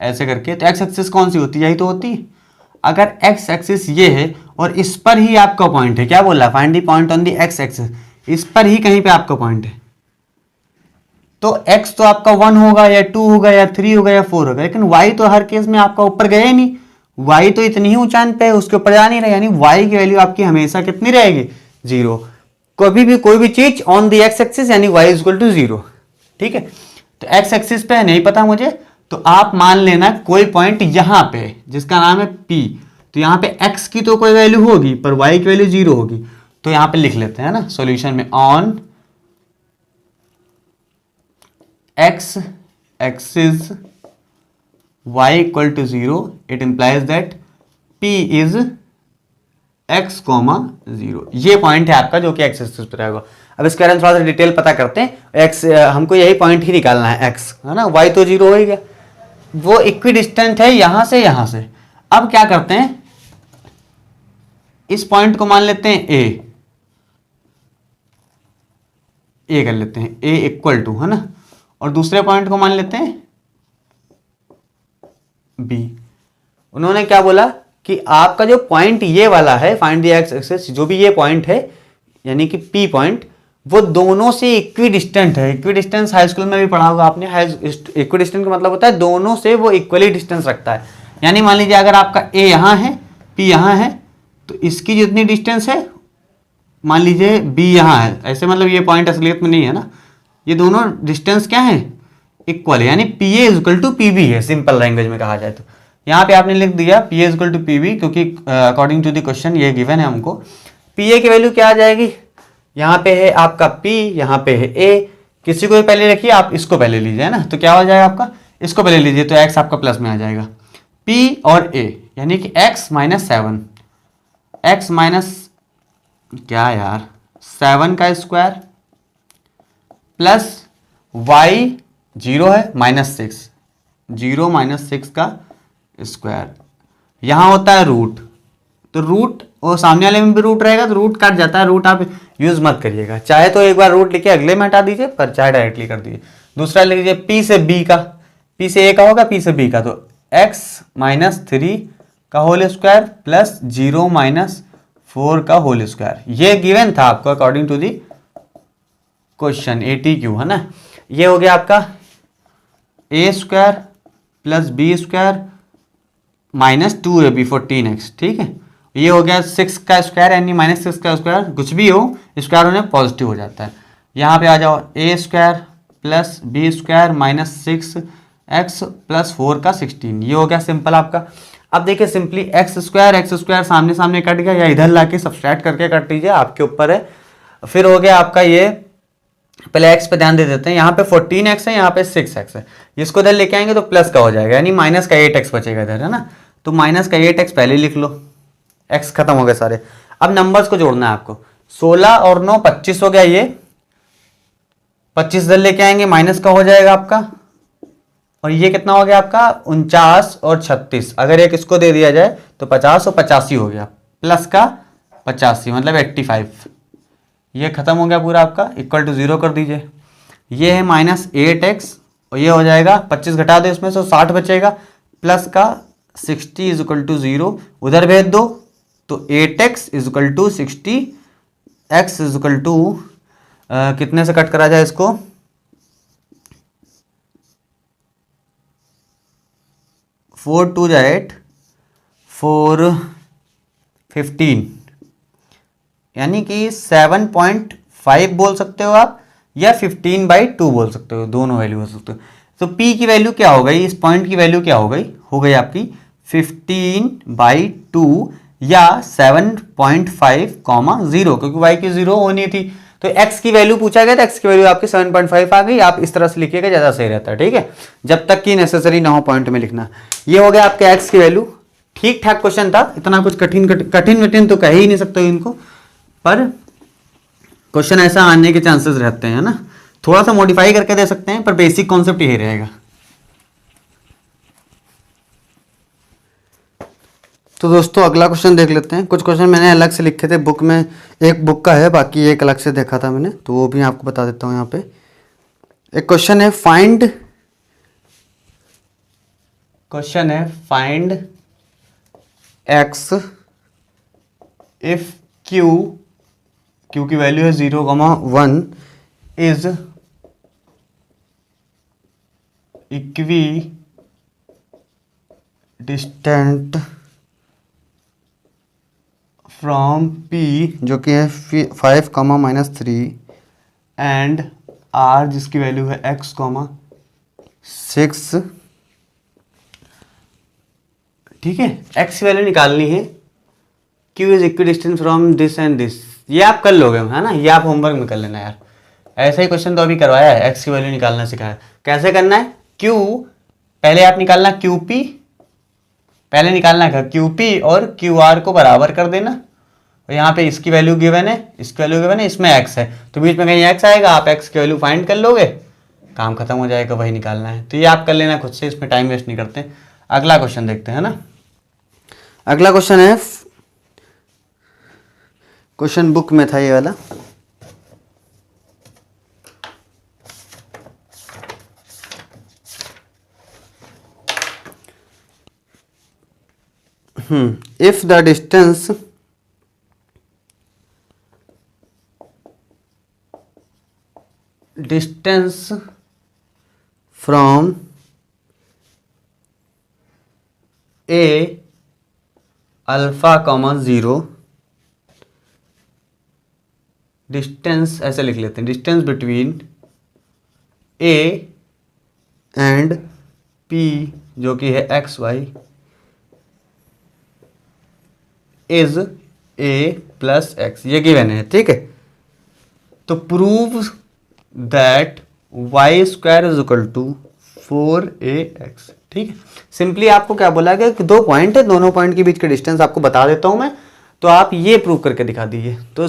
ऐसे करके, तो एक्स एक्सिस कौन सी होती है, यही तो होती है। अगर एक्स एक्सिस ये है और इस पर ही आपका पॉइंट है, क्या बोल रहा है, find the point on the x axis, इस पर ही कहीं पे आपका पॉइंट है, तो x तो आपका 1 होगा या 2 होगा या 3 होगा या 4 होगा, लेकिन y तो हर केस में आपका ऊपर गया ही नहीं, y तो इतनी ही ऊंचाई पे है, उसके ऊपर जा नहीं रहा, यानी y की वैल्यू आपकी हमेशा कितनी रहेगी, 0। कभी भी कोई भी चीज ऑन द एक्स एक्सिस यानी y इज इक्वल टू 0। ठीक है, तो एक्स एक्सिस पे नहीं पता मुझे, तो आप मान लेना कोई पॉइंट यहां पे जिसका नाम है P, तो यहां पे x की तो कोई वैल्यू होगी पर y की वैल्यू 0 होगी, तो यहां पे लिख लेते हैं ना सॉल्यूशन में, on x axis y equal to 0, it implies that P is x, 0। ये पॉइंट है आपका जो कि एक्स एक्सिस पे रहेगा। अब इसके बारे में थोड़ा सा डिटेल पता करते हैं। x हमको यही पॉइंट ही निकालना है, x है ना, y तो 0 हो ही गया, वो इक्विडिस्टेंट है यहां से यहां से। अब क्या करते हैं, इस पॉइंट को मान लेते हैं a कर लेते हैं, a इक्वल टू है ना, और दूसरे पॉइंट को मान लेते हैं b। उन्होंने क्या बोला कि आपका जो पॉइंट ये वाला है, फाइंड द एक्स एक्सिस, जो भी ये पॉइंट है यानी कि p पॉइंट, वो दोनों से इक्विडिस्टेंट है। इक्विडिस्टेंस हाई स्कूल में भी पढ़ा होगा आपने, इक्विडिस्टेंट का मतलब होता है दोनों से वो इक्वली डिस्टेंस रखता है। यानी मान लीजिए अगर आपका a यहाँ है, p यहाँ है, तो इसकी जितनी डिस्टेंस है, मान लीजिए b यहाँ है, ऐसे मतलब ये पॉइंट असलियत में नहीं है ना, ये दोनों डिस्टेंस क्या है, इक्वल है, यानी P A equal to P B है, सिंपल लैंग्वेज में कहा जाए तो। यहाँ पे आपने लिख दिया P A equal to P B, क्योंकि अकॉर्डिंग टू द क्वेश्चन ये गिवन है हमको। पी ए की वैल्यू क्या आ जाएगी, यहाँ पे है आपका p, यहाँ पे है a, किसी को भी पहले रखिए, आप इसको पहले लीजिए ना, तो क्या हो जाएगा आपका, इसको पहले लीजिए तो x आपका प्लस में आ जाएगा, p और a यानी कि x माइनस 7, x माइनस क्या यार 7 का स्क्वायर प्लस y 0 है -6, 0 - 6 का स्क्वायर, यहां होता है रूट, तो रूट और सामने वाले में भी रूट रहेगा तो रूट कट जाता है, रूट आप यूज मत करिएगा, चाहे तो एक बार रूट लिखे अगले में हटा दीजिए, पर चाहे डायरेक्टली कर दीजिए। दूसरा लिख लीजिए p से b का, p से a का होगा, p से b का, तो x - 3 का होल स्क्वायर प्लस 0 - 4 का होल स्क्वायर। ये गिवन था आपको according to the question ATQ, है ना। ये हो गया आपका a square plus b square minus 2ab 14x, ठीक है। ये हो गया 6 का स्क्वायर यानी -6 का स्क्वायर, कुछ भी हो स्क्वायर होने पॉजिटिव हो जाता है। यहाँ पे आ जाओ a square plus b square minus 6x plus 4 का 16, ये हो गया सिंपल आपका। अब देखिए सिंपली x स्क्वायर सामने सामने कट गया, या इधर लाके सब्सट्रैक्ट करके कट लीजिए, आपके ऊपर है। फिर हो गया आपका ये, पहले x पे ध्यान दे देते हैं, यहाँ पे 14x है, यहाँ पे 6x है, इसको इधर लेके आएंगे तो प्लस का हो जाएगा, यानी माइनस का 8x बचेगा इधर, है ना। तो माइनस का 8x पहले लिख लो, x खत्म हो गए सारे। अब नंबर्स को जोड़ना है आपको, 16 और 9 25 हो गया, ये 25 इधर लेके आएंगे माइनस का हो जाएगा आपका, और ये कितना हो गया आपका 49 और 36, अगर एक इसको दे दिया जाए तो 50 और 85 हो गया, प्लस का 85 मतलब 85, ये खत्म हो गया पूरा आपका, इक्वल टू 0 कर दीजिए। ये है -8x और ये हो जाएगा 25 घटा दो इसमें से 60 बचेगा, प्लस का 60 इज इक्वल टू 0 उधर भेज दो, तो 8x is equal to 60, x is equal to कितने से कट करा जाए इसको, 4 2 जा 8 4 15, यानी कि 7.5 बोल सकते हो आप, या 15/2 बोल सकते हो, दोनों वैल्यू हो सकते हो। तो p की वैल्यू क्या हो गई, इस पॉइंट की वैल्यू क्या हो गई आपकी 15/2 या 7.5, क्योंकि y की 0 होनी थी, तो x की वैल्यू पूछा गया, तो x की वैल्यू आपकी 7.5 आ गई। आप इस तरह से लिखिएगा, ज़्यादा सही रहता है, ठीक है, जब तक कि नेसेसरी ना हो पॉइंट में लिखना। ये हो गया आपके x की वैल्यू, ठीक ठाक क्वेश्चन था, इतना कुछ कठिन तो कह ही नहीं सकते इनको, पर क्वेश्चन ऐसा आने के चांसेस रहते हैं ना, थोड़ा सा मॉडिफाई करके दे सकते हैं, पर बेसिक कॉन्सेप्ट यही रहेगा। तो दोस्तों अगला क्वेश्चन देख लेते हैं। कुछ क्वेश्चन मैंने अलग से लिखे थे बुक में, एक बुक का है, बाकी एक अलग से देखा था मैंने, तो वो भी आपको बता देता हूँ। यहाँ पे एक क्वेश्चन है, फाइंड x इफ q की वैल्यू है 0,1 is equi distant from p जो कि है 5, -3 एंड r जिसकी वैल्यू है x, 6, ठीक है। x की वैल्यू निकालनी है, q is equi distance from this and this, ये आप कर लोगे, है ना, ये आप होमवर्क में कर लेना यार, ऐसा ही क्वेश्चन तो अभी करवाया है, x की वैल्यू निकालना सिखाया। कैसे करना है, q पहले आप निकालना qp, पहले निकालना है qp और qr को बराबर कर देना, और यहाँ पे इसकी वैल्यू गिवन है, इसकी वैल्यू गिवन है, इसमें x है, तो बीच में कहीं x आएगा, आप x की वैल्यू फाइंड कर लोगे, काम खत्म हो जाएगा, वही निकालना है। तो ये आप कर लेना खुद से, इसमें टाइम वेस्ट नहीं करते। अगला क्वेश्चन देखते हैं ना। अगला क्वेश्चन है, क्वेश्चन बुक में था ये वाला, if the distance from a alpha, 0, distance ऐसे लिख लेते हैं, distance between a and p जो कि है xy is a plus x, ये गिवन है, ठीक है। तो prove that y square is equal to 4ax, ठीक है। सिंपली आपको क्या बोला गया कि 2 पॉइंट है, दोनों पॉइंट के बीच का डिस्टेंस आपको बता देता हूं मैं, तो आप ये प्रूव करके दिखा दीजिए, तो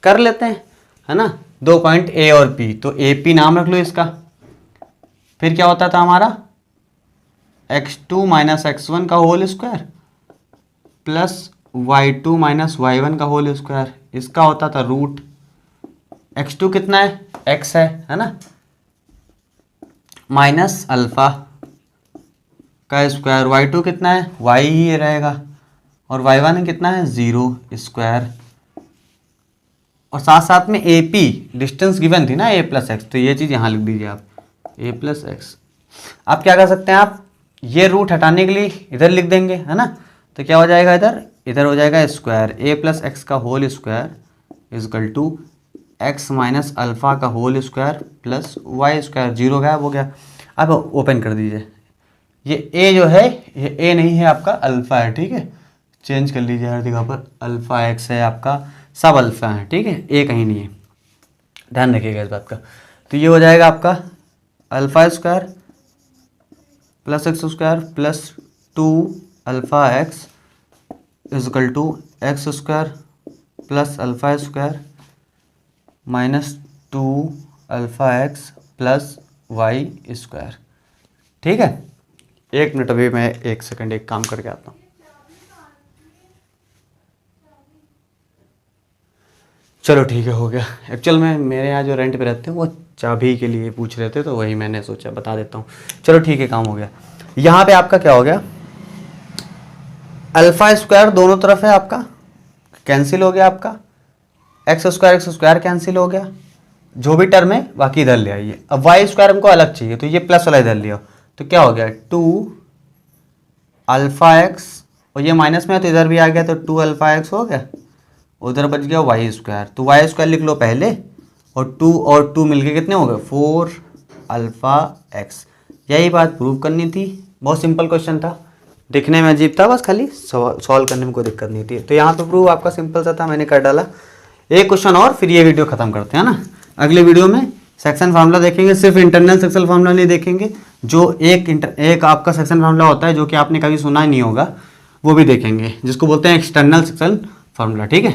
कर लेते हैं, है ना। 2 पॉइंट a और p, तो AP नाम रख लो इसका, फिर क्या होता था हमारा x2 माइनस x1 का whole square plus y2 minus y1 का होल स्क्वायर, इसका होता था रूट, x2 कितना है, x है ना, माइनस अल्फा का स्क्वायर, y2 कितना है, y ही रहेगा, और y1 कितना है 0 स्क्वायर और साथ साथ में ए पी डिस्टेंस गिवन थी ना ए प्लस एक्स, तो ये चीज़ यहाँ लिख दीजिए आप ए प्लस एक्स। आप क्या कर सकते हैं, आप ये रूट हटाने के लिए इधर लिख देंगे, है ना। तो क्या हो जाएगा, इधर हो जाएगा स्क्वायर ए प्लस एक्स का whole square equal to x minus alpha का whole square plus Y square, zero गायब हो गया। अब ओपन कर दीजिए, ये ए जो है ये ए नहीं है आपका अल्फ़ा है, ठीक है। चेंज कर लीजिए हर जगह पर, अल्फ़ा एक्स है आपका, सब अल्फ़ा है, ठीक है, ए कहीं नहीं है, ध्यान रखिएगा इस बात का। तो ये हो जाएगा आपका alpha square plus X square plus 2 alpha X is equal to X square plus alpha square minus 2 alpha X plus Y square, ठीक है। एक मिनट, अभी मैं 1 सेकंड एक काम करके आता हूँ। चलो ठीक है, हो गया। एक्चुअल में मेरे यहाँ जो रेंट पे रहते हैं वो चाबी के लिए पूछ रहे थे, तो वही मैंने सोचा बता देता हूँ। चलो ठीक है, काम हो गया। यहाँ पे आपका क्या हो गया, अल्फ़ा स्क्वायर दोनों तरफ है आपका, कैंसिल हो गया आपका, एक्स स्क्वायर कैंसिल हो गया, जो भी टर्म है बाकी इधर ले आइए। अब वाई स्क्वायर हमको अलग चाहिए, तो ये प्लस वाला इधर लिया, तो क्या हो गया 2 अल्फ़ा एक्स, और ये माइनस में है तो इधर भी आ गया, तो 2 अल्फ़ा एक्स हो गया, उधर बच गया वाई स्क्वायर। तो वाई स्क्वायर लिख लो पहले, और 2 और 2 मिलके कितने हो गए 4 अल्फ़ा एक्स। यही बात प्रूव करनी थी, बहुत सिंपल क्वेश्चन था, दिखने में अजीब था, बस खाली सॉल्व करने में कोई दिक्कत नहीं थी। तो यहाँ पे प्रूव आपका सिंपल सा था, मैंने कर डाला। एक क्वेश्चन और फिर ये वीडियो खत्म करते हैं ना। अगले वीडियो में सेक्शन फार्मूला देखेंगे, सिर्फ इंटरनल सेक्शन फार्मूला नहीं देखेंगे, जो एक आपका सेक्शन फार्मूला होता है जो कि आपने कभी सुना ही नहीं होगा, वो भी देखेंगे, जिसको बोलते हैं एक्सटर्नल सेक्शन फार्मूला, ठीक है।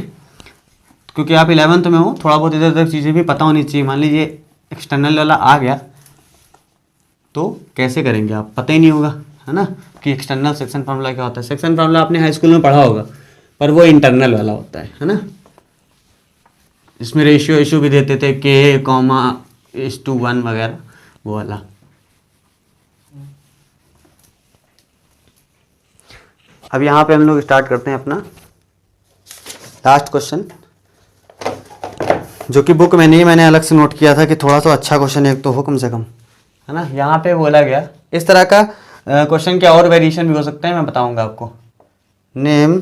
क्योंकि आप 11th में हो, थोड़ा बहुत इधर उधर चीज़ें भी पता होनी चाहिए। मान लीजिए एक्सटर्नल वाला आ गया तो कैसे करेंगे आप, पता ही नहीं होगा, है ना, कि एक्सटर्नल सेक्शन फार्मूला क्या होता है। सेक्शन फार्मूला आपने हाई स्कूल में पढ़ा होगा, पर वो इंटरनल वाला होता है ना। इसमें रेशियो इशू भी देते थे, के कॉमा (1:1) वगैरह, वो वाला। अब यहाँ पे हम लोग स्टार्ट करते हैं अपना लास्ट क्वेश्चन, जो कि बुक में नहीं, मैंने अलग से नोट किया था कि थोड़ा सा अच्छा क्वेश्चन एक तो हो कम से कम, है ना। यहाँ पे बोला गया इस तरह का क्वेश्चन के और वेरिएशन भी हो सकते हैं, मैं बताऊंगा आपको। Name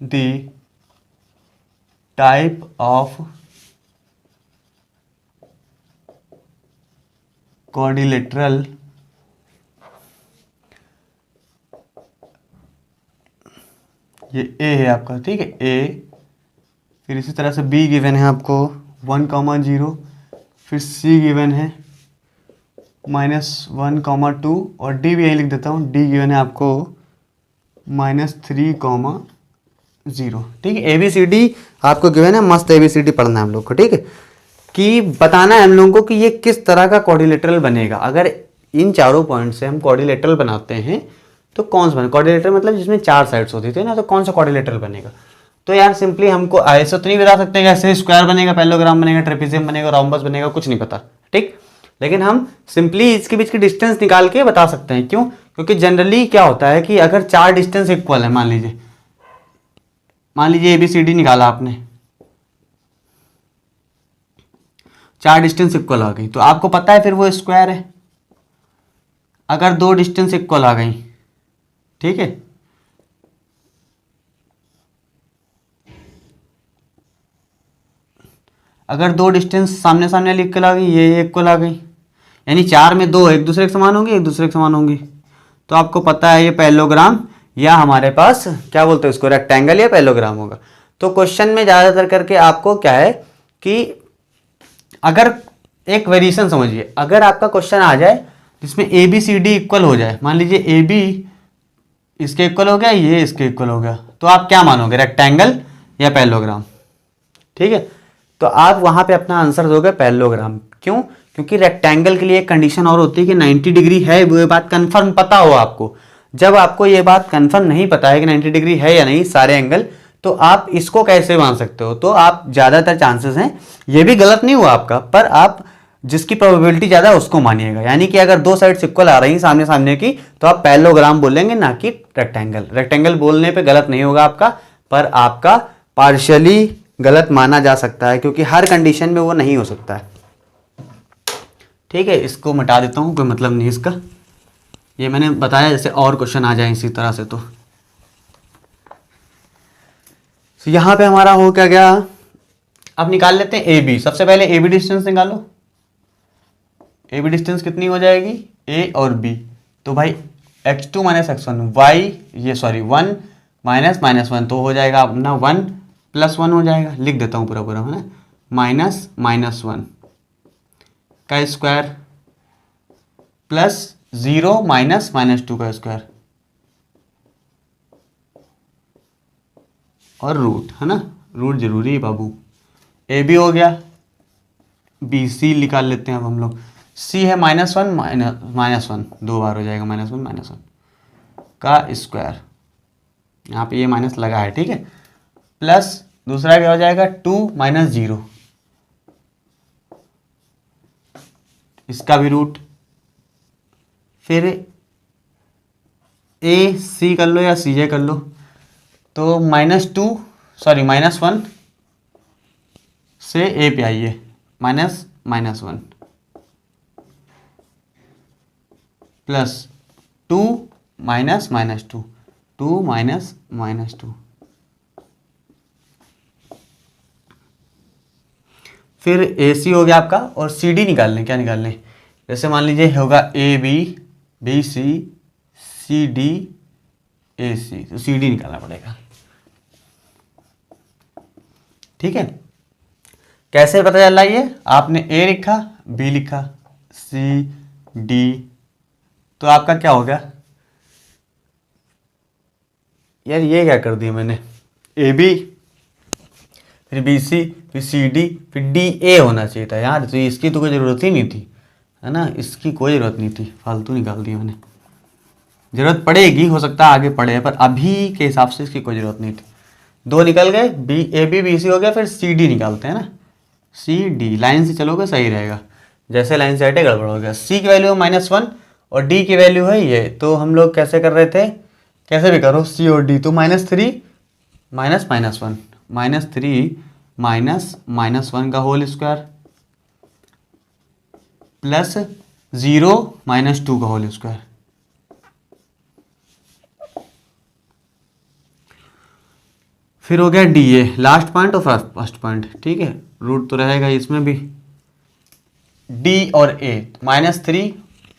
the type of quadrilateral ये ए है आपका, ठीक है, ए। फिर इसी तरह से बी गिवन है आपको 1,0, फिर सी गिवन है -1,2, और डी भी यही लिख देता हूँ, डी गिवन है आपको -3,0, ठीक है। ABCD आपको गिवन है, मस्त ABCD पढ़ना है हम लोग को, ठीक है। कि बताना है हम लोगों को कि ये किस तरह का क्वाड्रिलेटरल बनेगा। अगर इन चारों पॉइंट से हम क्वाड्रिलेटरल बनाते हैं तो कौन सा बने, क्वाड्रिलेटरल मतलब जिसमें 4 साइड्स होती थी ना, तो कौन सा क्वाड्रिलेटरल बनेगा। तो यार सिंपली हमको ऐसे तो नहीं बता सकते हैं, ऐसे स्क्वायर बनेगा, पैरेललोग्राम बनेगा, ट्रेपेजियम बनेगा, रोम्बस बनेगा, कुछ नहीं पता, ठीक। लेकिन हम सिंपली इसके बीच की डिस्टेंस निकाल के बता सकते हैं। क्यों? क्योंकि जनरली क्या होता है कि अगर 4 डिस्टेंस इक्वल है, मान लीजिए ABCD निकाला आपने, 4 डिस्टेंस इक्वल आ गई, तो आपको पता है फिर वो स्क्वायर है। अगर 2 डिस्टेंस इक्वल आ गई, ठीक है, अगर 2 डिस्टेंस सामने सामने इक्वल आ गई, ये इक्वल आ गई, यानी 4 में 2 एक दूसरे के समान होंगे, एक दूसरे के समान होंगी, तो आपको पता है ये पैरेललोग्राम या हमारे पास क्या बोलते हैं उसको, रेक्टेंगल या पैरेललोग्राम होगा। तो क्वेश्चन में ज़्यादातर करके आपको क्या है कि अगर एक वेरिएशन समझिए, अगर आपका क्वेश्चन आ जाए जिसमें ABCD इक्वल हो जाए, मान लीजिए AB इसके इक्वल हो गया, ये इसके इक्वल हो गया, तो आप क्या मानोगे, रेक्टेंगल या पैरेललोग्राम, ठीक है। तो आप वहां पे अपना आंसर दोगे पैरेललोग्राम। क्यों? क्योंकि रेक्टेंगल के लिए एक कंडीशन और होती है कि 90 डिग्री है, वो बात कंफर्म पता हो आपको। जब आपको ये बात कंफर्म नहीं पता है कि 90 डिग्री है या नहीं सारे एंगल, तो आप इसको कैसे मान सकते हो। तो आप ज़्यादातर चांसेस हैं, ये भी गलत नहीं हुआ आपका, पर आप जिसकी प्रोबेबिलिटी ज़्यादा है उसको मानिएगा। यानी कि अगर 2 साइड्स इक्वल आ रही हैं सामने सामने की, तो आप पैरेललोग्राम बोलेंगे, ना कि रेक्टेंगल। रेक्टेंगल बोलने पे गलत नहीं होगा आपका, पर आपका पार्शियली गलत माना जा सकता है, क्योंकि हर कंडीशन में वो नहीं हो सकता है। ठीक है, इसको मिटा देता हूँ, कोई मतलब नहीं इसका। ये मैंने बताया जैसे और क्वेश्चन आ जाए इसी तरह से। तो यहाँ पे हमारा हो क्या गया, अब निकाल लेते हैं ए बी। सबसे पहले ए बी डिस्टेंस निकालो। ए बी डिस्टेंस कितनी हो जाएगी, ए और बी। तो भाई x2 माइनस x1 वाई, ये सॉरी 1 माइनस माइनस 1, तो हो जाएगा अपना 1 प्लस 1 हो जाएगा। लिख देता हूँ पूरा पूरा, है ना, माइनस माइनस 1 का स्क्वायर प्लस 0 माइनस माइनस 2 का स्क्वायर और रूट, है ना, रूट जरूरी है बाबू। ए बी हो गया, बी सी निकाल लेते हैं अब हम लोग। सी है -1 माइनस 1, 2 बार हो जाएगा -1 का स्क्वायर, यहाँ पे ये माइनस लगा है, ठीक है, प्लस दूसरा क्या हो जाएगा 2 माइनस 0, इसका भी रूट। फिर ए सी कर लो या सी जे कर लो, तो -1 से ए पे आइए, -1 प्लस 2 माइनस -2, 2 माइनस -2। फिर ए सी हो गया आपका, और सी डी निकाल लें। क्या निकाल लें, जैसे मान लीजिए होगा A B, B C, C D, A C, तो सी डी निकालना पड़ेगा। ठीक है, कैसे पता चल रहा है ये, आपने ए लिखा, बी लिखा, सी डी, तो आपका क्या हो गया यार, ये क्या कर दिया मैंने, ए बी, फिर बी सी, फिर सी डी, फिर डी ए होना चाहिए था यार, तो इसकी तो कोई ज़रूरत ही नहीं थी, है ना, इसकी कोई ज़रूरत नहीं थी, फालतू निकाल दी मैंने। ज़रूरत पड़ेगी, हो सकता है आगे पड़े, पर अभी के हिसाब से इसकी कोई ज़रूरत नहीं थी। 2 निकल गए, B A B B C हो गया, फिर सी डी निकालते हैं ना। सी डी लाइन से चलोगे सही रहेगा, जैसे लाइन से हटे गड़बड़ हो गया। सी की वैल्यू है -1 और डी की वैल्यू है ये, तो हम लोग कैसे कर रहे थे, कैसे भी करो सी और डी, तो -3 माइनस -1, -3 माइनस -1 का होल स्क्वायर प्लस 0 -2 का होल स्क्वायर। फिर हो गया डी ए, लास्ट पॉइंट और फर्स्ट पॉइंट, ठीक है, रूट तो रहेगा इसमें भी। डी और ए, -3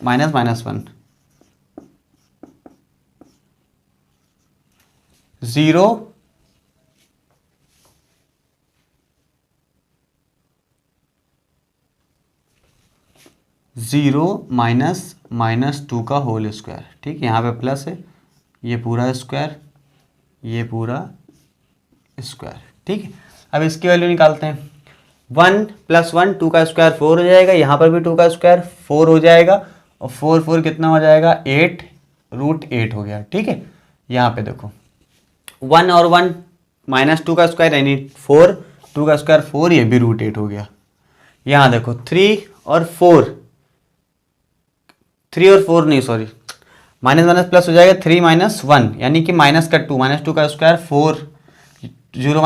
माइनस -1, 0 माइनस -2 का होल स्क्वायर, ठीक है, यहाँ पे प्लस है, ये पूरा स्क्वायर, ये पूरा स्क्वायर, ठीक है। अब इसकी वैल्यू निकालते हैं, 1 + 1 2 का स्क्वायर 4 हो जाएगा, यहाँ पर भी 2 का स्क्वायर 4 हो जाएगा, और 4 कितना हो जाएगा 8, √8 हो गया, ठीक है। यहाँ पे देखो 1 और 1 -2 का स्क्वायर यानी 4, 2 का स्क्वायर 4, ये भी √8 हो गया। यहाँ देखो 3 और 4 नहीं, सॉरी, माइनस प्लस हो जाएगा, 3 - 1 यानी कि -2 का स्क्वायर 4, 0 -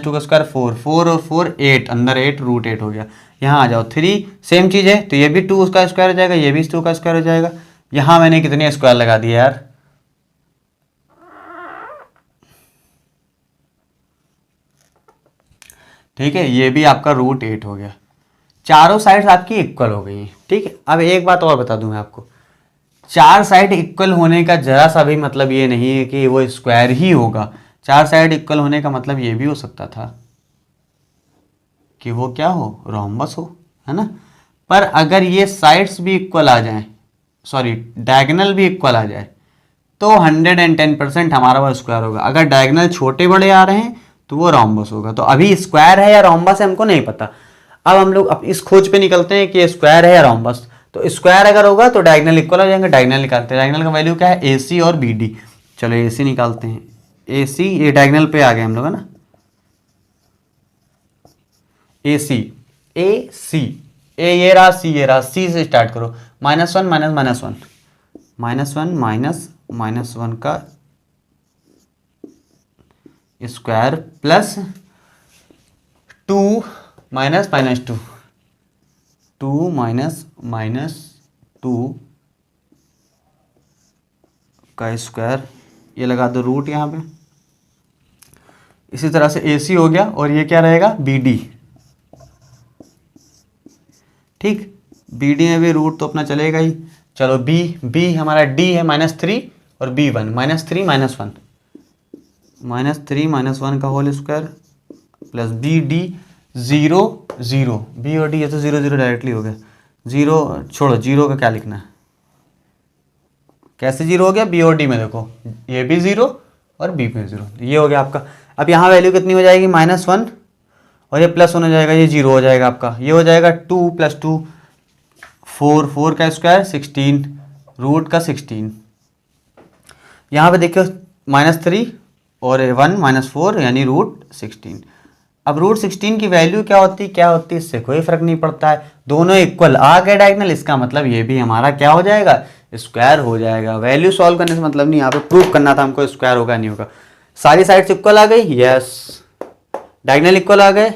2 का स्क्वायर 4, 4 और 4 8, अंदर 8, √8 हो गया। यहाँ आ जाओ 3, सेम चीज़ है, तो ये भी 2 उसका स्क्वायर हो जाएगा, ये भी 2 का स्क्वायर हो जाएगा। यहाँ मैंने कितने स्क्वायर लगा दिए यार, ठीक है, ये भी आपका √8 हो गया। चारों साइड्स आपकी इक्वल हो गई हैं, ठीक है। अब एक बात और बता दूं मैं आपको, 4 साइड इक्वल होने का जरा सा भी मतलब ये नहीं है कि वो स्क्वायर ही होगा। 4 साइड इक्वल होने का मतलब ये भी हो सकता था कि वो क्या हो, रोम्बस हो, है ना। पर अगर ये साइड्स भी इक्वल आ जाएं, सॉरी डायगोनल भी इक्वल आ जाए, तो 110% हमारा वो स्क्वायर होगा। अगर डायगोनल छोटे बड़े आ रहे हैं तो वो रोम्बस होगा। तो अभी स्क्वायर है या रोम्बस है हमको नहीं पता। अब हम लोग अब इस खोज पे निकलते हैं कि स्क्वायर है या रोम्बस। तो स्क्वायर अगर होगा तो डायगोनल इक्वल हो जाएंगे, डायगोनल निकालते हैं। डायगोनल का वैल्यू क्या है, ए सी और बी डी। चलो ए सी निकालते हैं, ए सी, ये डायगोनल पे आ गए हम लोग, है ना। ए सी, ए सी, ए ये रहा, सी ये रहा, सी से स्टार्ट करो, -1 -1 का square plus 2 minus minus 2, 2 minus minus 2 का स्क्वायर, ये लगा दो रूट यहाँ पे। इसी तरह से AC हो गया, और ये क्या रहेगा BD। ठीक, BD में भी रूट तो अपना चलेगा ही। चलो B हमारा D है -3 और B1 -3 -1, -3 -1 का whole square plus BD 0 0, B और D ये तो 0 0 डायरेक्टली हो गया। 0 छोड़ो, 0 का क्या लिखना है, कैसे 0 हो गया, B और D में देखो, ये भी 0 और B में 0, ये हो गया आपका। अब यहाँ वैल्यू कितनी हो जाएगी -1, और ये +1 हो जाएगा, ये 0 हो जाएगा आपका। ये हो जाएगा 2 + 2 4, 4 का स्क्वायर 16, रूट का 16। यहाँ पे देखो -3 और 1 -4 यानी √16। अब √16 की वैल्यू क्या होती है, इससे कोई फर्क नहीं पड़ता है, दोनों इक्वल आ गए डायगोनल, इसका मतलब ये भी हमारा क्या हो जाएगा, स्क्वायर हो जाएगा। वैल्यू सॉल्व करने से मतलब नहीं, यहाँ पे प्रूफ करना था हमको स्क्वायर होगा नहीं होगा। सारी साइड्स इक्वल आ गई, यस। डायगोनल इक्वल आ गए,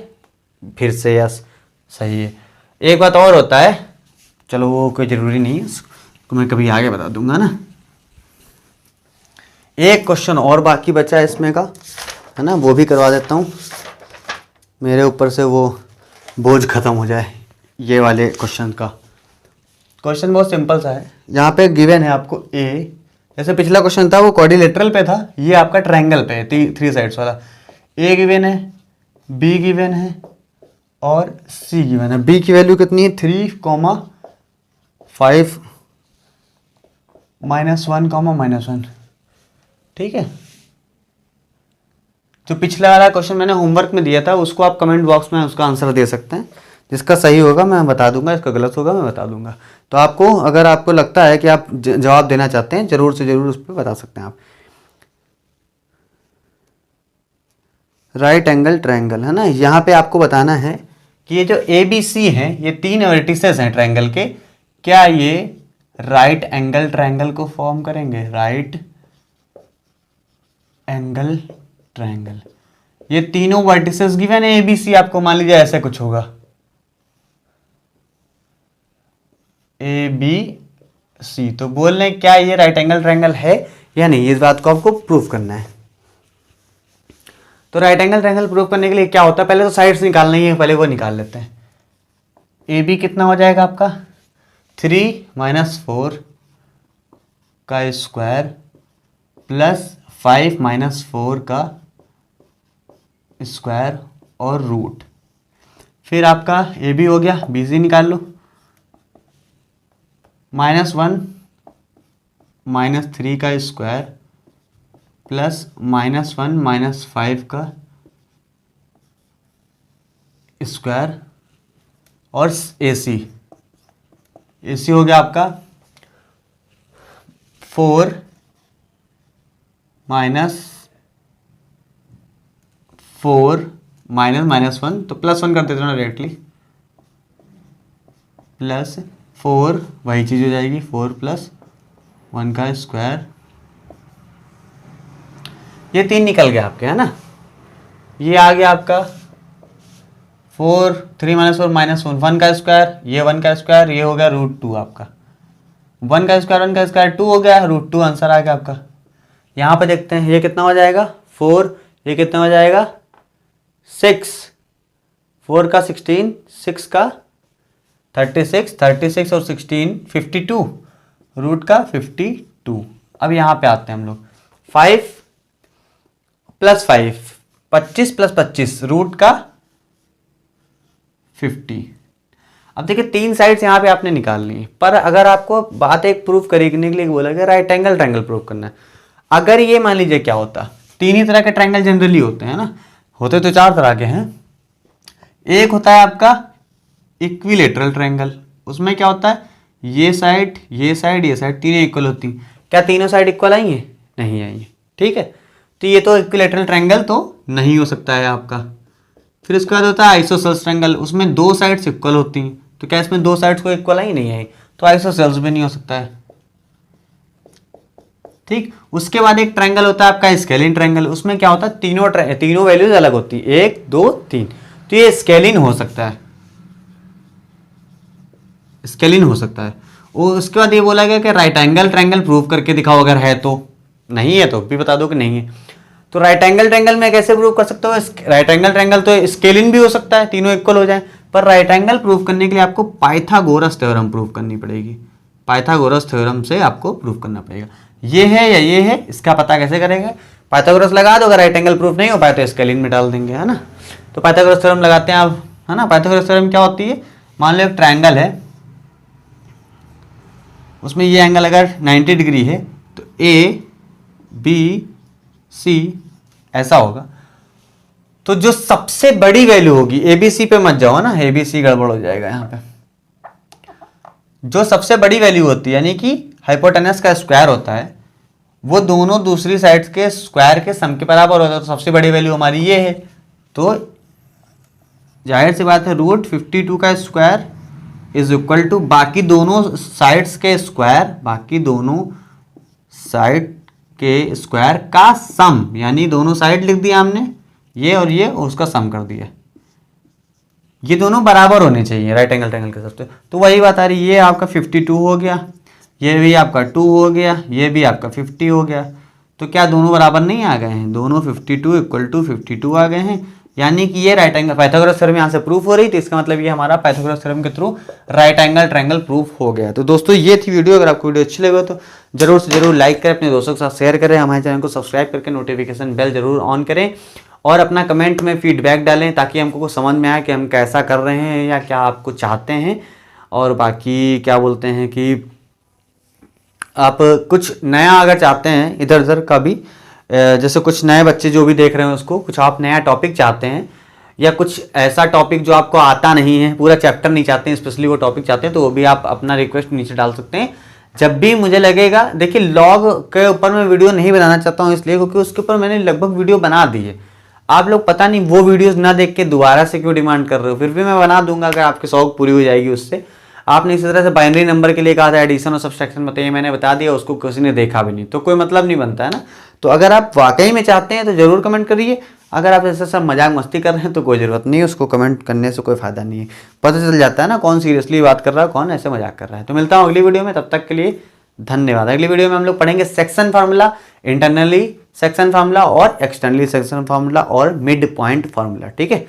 फिर से यस, सही है। एक बात और होता है, चलो वो कोई ज़रूरी नहीं है, उसको मैं कभी आगे बता दूंगा ना। एक क्वेश्चन और बाकी बचा है इसमें का, है ना, वो भी करवा देता हूँ, मेरे ऊपर से वो बोझ खत्म हो जाए। ये वाले क्वेश्चन का क्वेश्चन बहुत सिंपल सा है। यहाँ पे गिवन है आपको A, जैसे पिछला क्वेश्चन था वो क्वाड्रिलेटरल पे था, ये आपका ट्रायंगल पे है, 3 साइड्स वाला। A गिवन है, B गिवन है और C गिवन है। B की वैल्यू कितनी है 3, 5 -1, -1। ठीक है, जो पिछला वाला क्वेश्चन मैंने होमवर्क में दिया था उसको आप कमेंट बॉक्स में उसका आंसर दे सकते हैं। जिसका सही होगा मैं बता दूंगा, इसका गलत होगा मैं बता दूंगा। तो आपको अगर आपको लगता है कि आप जवाब देना चाहते हैं, जरूर से जरूर उस पर बता सकते हैं आप। राइट एंगल ट्रायंगल, है ना, यहाँ पे आपको बताना है कि ये जो ABC हैं, ये 3 वर्टिसेस हैं ट्रायंगल के, क्या ये राइट एंगल ट्रायंगल को फॉर्म करेंगे। राइट एंगल ट्रायंगल, ये तीनों वर्टिसेस गिवन है ABC, आपको मान लीजिए ऐसे कुछ होगा ABC, तो बोल रहे क्या ये राइट एंगल ट्रायंगल है या नहीं, इस बात को आपको प्रूफ करना है। तो राइट एंगल ट्रायंगल प्रूफ करने के लिए क्या होता है, पहले तो साइड्स निकालना ही है, पहले वो निकाल लेते हैं। AB कितना हो जाएगा आपका 3 - 4 का स्क्वायर प्लस 5 - 4 का स्क्वायर और रूट। फिर आपका AB हो गया, BC निकाल लो, -1 -3 का स्क्वायर प्लस -1 -5 का स्क्वायर और AC हो गया आपका 4 -4 -1, तो +1 कर देते ना डायरेक्टली, +4 वही चीज़ हो जाएगी, 4 + 1 का स्क्वायर। ये 3 निकल गया आपके, है ना। ये आ गया आपका 4 3 - 4 -1, 1 का स्क्वायर, ये 1 का स्क्वायर, ये हो गया √2 आपका। 1 का स्क्वायर 2 हो गया, √2 आंसर आ गया आपका। यहाँ पे देखते हैं ये कितना हो जाएगा 4, ये कितना हो जाएगा 6, 4 का 16, 6 का 36, 36 और 16 52, रूट का 52। अब यहाँ पे आते हैं हम लोग, 5 + 5 25 + 25 रूट का 50। अब देखिए 3 साइड्स यहाँ पे आपने निकालनी है, पर अगर आपको बात एक प्रूफ करने के लिए बोला गया राइट एंगल ट्रायंगल प्रूफ करना है। अगर ये मान लीजिए क्या होता, 3 ही तरह के ट्रायंगल जनरली होते हैं ना, होते तो 4 तरह के हैं। एक होता है आपका इक्विलेटरल ट्रायंगल, उसमें क्या होता है ये साइड ये साइड ये साइड तीनों इक्वल होती हैं। क्या तीनों साइड इक्वल आई हैं? नहीं आई हैं, ठीक है। तो ये तो इक्विलेटरल ट्रायंगल तो नहीं हो सकता है आपका। फिर उसके बाद होता है आइसोसेल्स ट्रायंगल, उसमें 2 साइड्स इक्वल होती हैं। तो क्या इसमें 2 साइड्स को इक्वल आई नहीं आई, तो आइसोसेल्स भी नहीं हो सकता है, ठीक। उसके बाद एक ट्रायंगल होता है आपका स्केलिन ट्रायंगल, उसमें क्या होता है तीनों वैल्यूज अलग होती है, 1 2 3। तो ये स्केलिन हो सकता है, स्केलिन हो सकता है। और उसके बाद ये बोला गया कि राइट एंगल ट्रायंगल प्रूव करके दिखाओ, अगर है तो, नहीं है तो भी बता दो कि नहीं है। तो राइट एंगल ट्रायंगल में कैसे प्रूव कर सकते हो? राइट एंगल ट्रायंगल तो स्केलिन भी हो सकता है, तीनों इक्वल हो जाए, पर राइट एंगल प्रूव करने के लिए आपको पाइथागोरस थ्योरम प्रूव करनी पड़ेगी। पाइथागोरस थ्योरम से आपको प्रूव करना पड़ेगा, ये है या ये है, इसका पता कैसे करेंगे? पाइथागोरस लगा दो, अगर राइट एंगल प्रूफ नहीं हो पाए तो स्केलिन में डाल देंगे, है ना। तो पाइथागोरस थ्योरम लगाते हैं आप, है ना। पाइथागोरस थ्योरम क्या होती है? मान लो एक ट्रायंगल है, उसमें ये एंगल अगर 90 डिग्री है तो ए बी सी ऐसा होगा। तो जो सबसे बड़ी वैल्यू होगी, ए बी सी पे मत जाओ ना, ए बी सी गड़बड़ हो जाएगा यहाँ पे। जो सबसे बड़ी वैल्यू होती है, यानी कि हाइपोटेनस का स्क्वायर होता है, वो दोनों दूसरी साइड्स के स्क्वायर के सम के बराबर होता है। तो सबसे बड़ी वैल्यू हमारी ये है, तो जाहिर सी बात है रूट 52 का स्क्वायर इज इक्वल टू बाकी दोनों साइड्स के स्क्वायर, बाकी दोनों साइड के स्क्वायर का सम, यानी दोनों साइड लिख दिया हमने, ये और ये, और उसका सम कर दिया। ये दोनों बराबर होने चाहिए राइट एंगल ट्रायंगल के हिसाब से। तो वही बात आ रही, ये आपका 52 हो गया, ये भी आपका 2 हो गया, ये भी आपका 50 हो गया। तो क्या दोनों बराबर नहीं आ गए हैं? दोनों 52 इक्वल टू 52 आ गए हैं, यानी कि ये राइट एंगल पाइथागोरस थ्योरम यहाँ से प्रूफ हो रही थी। इसका मतलब ये हमारा पाइथागोरस थ्योरम के through right angle triangle proof हो गया। तो दोस्तों ये थी वीडियो। अगर आपको वीडियो अच्छी लगे तो जरूर से जरूर लाइक करें, अपने दोस्तों के साथ शेयर करें, हमारे चैनल को सब्सक्राइब करके नोटिफिकेशन बेल जरूर ऑन करें, और अपना कमेंट में फीडबैक डालें ताकि हमको कुछ समझ में आए कि हम कैसा कर रहे हैं या क्या आपको चाहते हैं। और बाकी क्या बोलते हैं कि आप कुछ नया अगर चाहते हैं इधर उधर का भी, जैसे कुछ नए बच्चे जो भी देख रहे हैं उसको कुछ आप नया टॉपिक चाहते हैं, या कुछ ऐसा टॉपिक जो आपको आता नहीं है, पूरा चैप्टर नहीं चाहते हैं, स्पेशली वो टॉपिक चाहते हैं, तो वो भी आप अपना रिक्वेस्ट नीचे डाल सकते हैं। जब भी मुझे लगेगा, देखिए लॉग के ऊपर मैं वीडियो नहीं बनाना चाहता हूँ इसलिए क्योंकि उसके ऊपर मैंने लगभग वीडियो बना दी है। आप लोग पता नहीं वो वीडियोस ना देख के दोबारा से क्यों डिमांड कर रहे हो, फिर भी मैं बना दूंगा अगर आपकी शौक पूरी हो जाएगी उससे। आपने इसी तरह से बाइनरी नंबर के लिए कहा था एडिशन और सब्सट्रैक्शन बताइए, मैंने बता दिया, उसको किसी ने देखा भी नहीं, तो कोई मतलब नहीं बनता है ना। तो अगर आप वाकई में चाहते हैं तो जरूर कमेंट करिए। अगर आप ऐसा सब मजाक मस्ती कर रहे हैं तो कोई ज़रूरत नहीं है, उसको कमेंट करने से कोई फायदा नहीं है, पता चल जाता है ना कौन सीरियसली बात कर रहा है, कौन ऐसे मजाक कर रहा है। तो मिलता हूँ अगली वीडियो में, तब तक के लिए धन्यवाद। अगली वीडियो में हम लोग पढ़ेंगे section formula, internally section formula और एक्सटर्नली सेक्शन फार्मूला और मिड पॉइंट फार्मूला, ठीक है।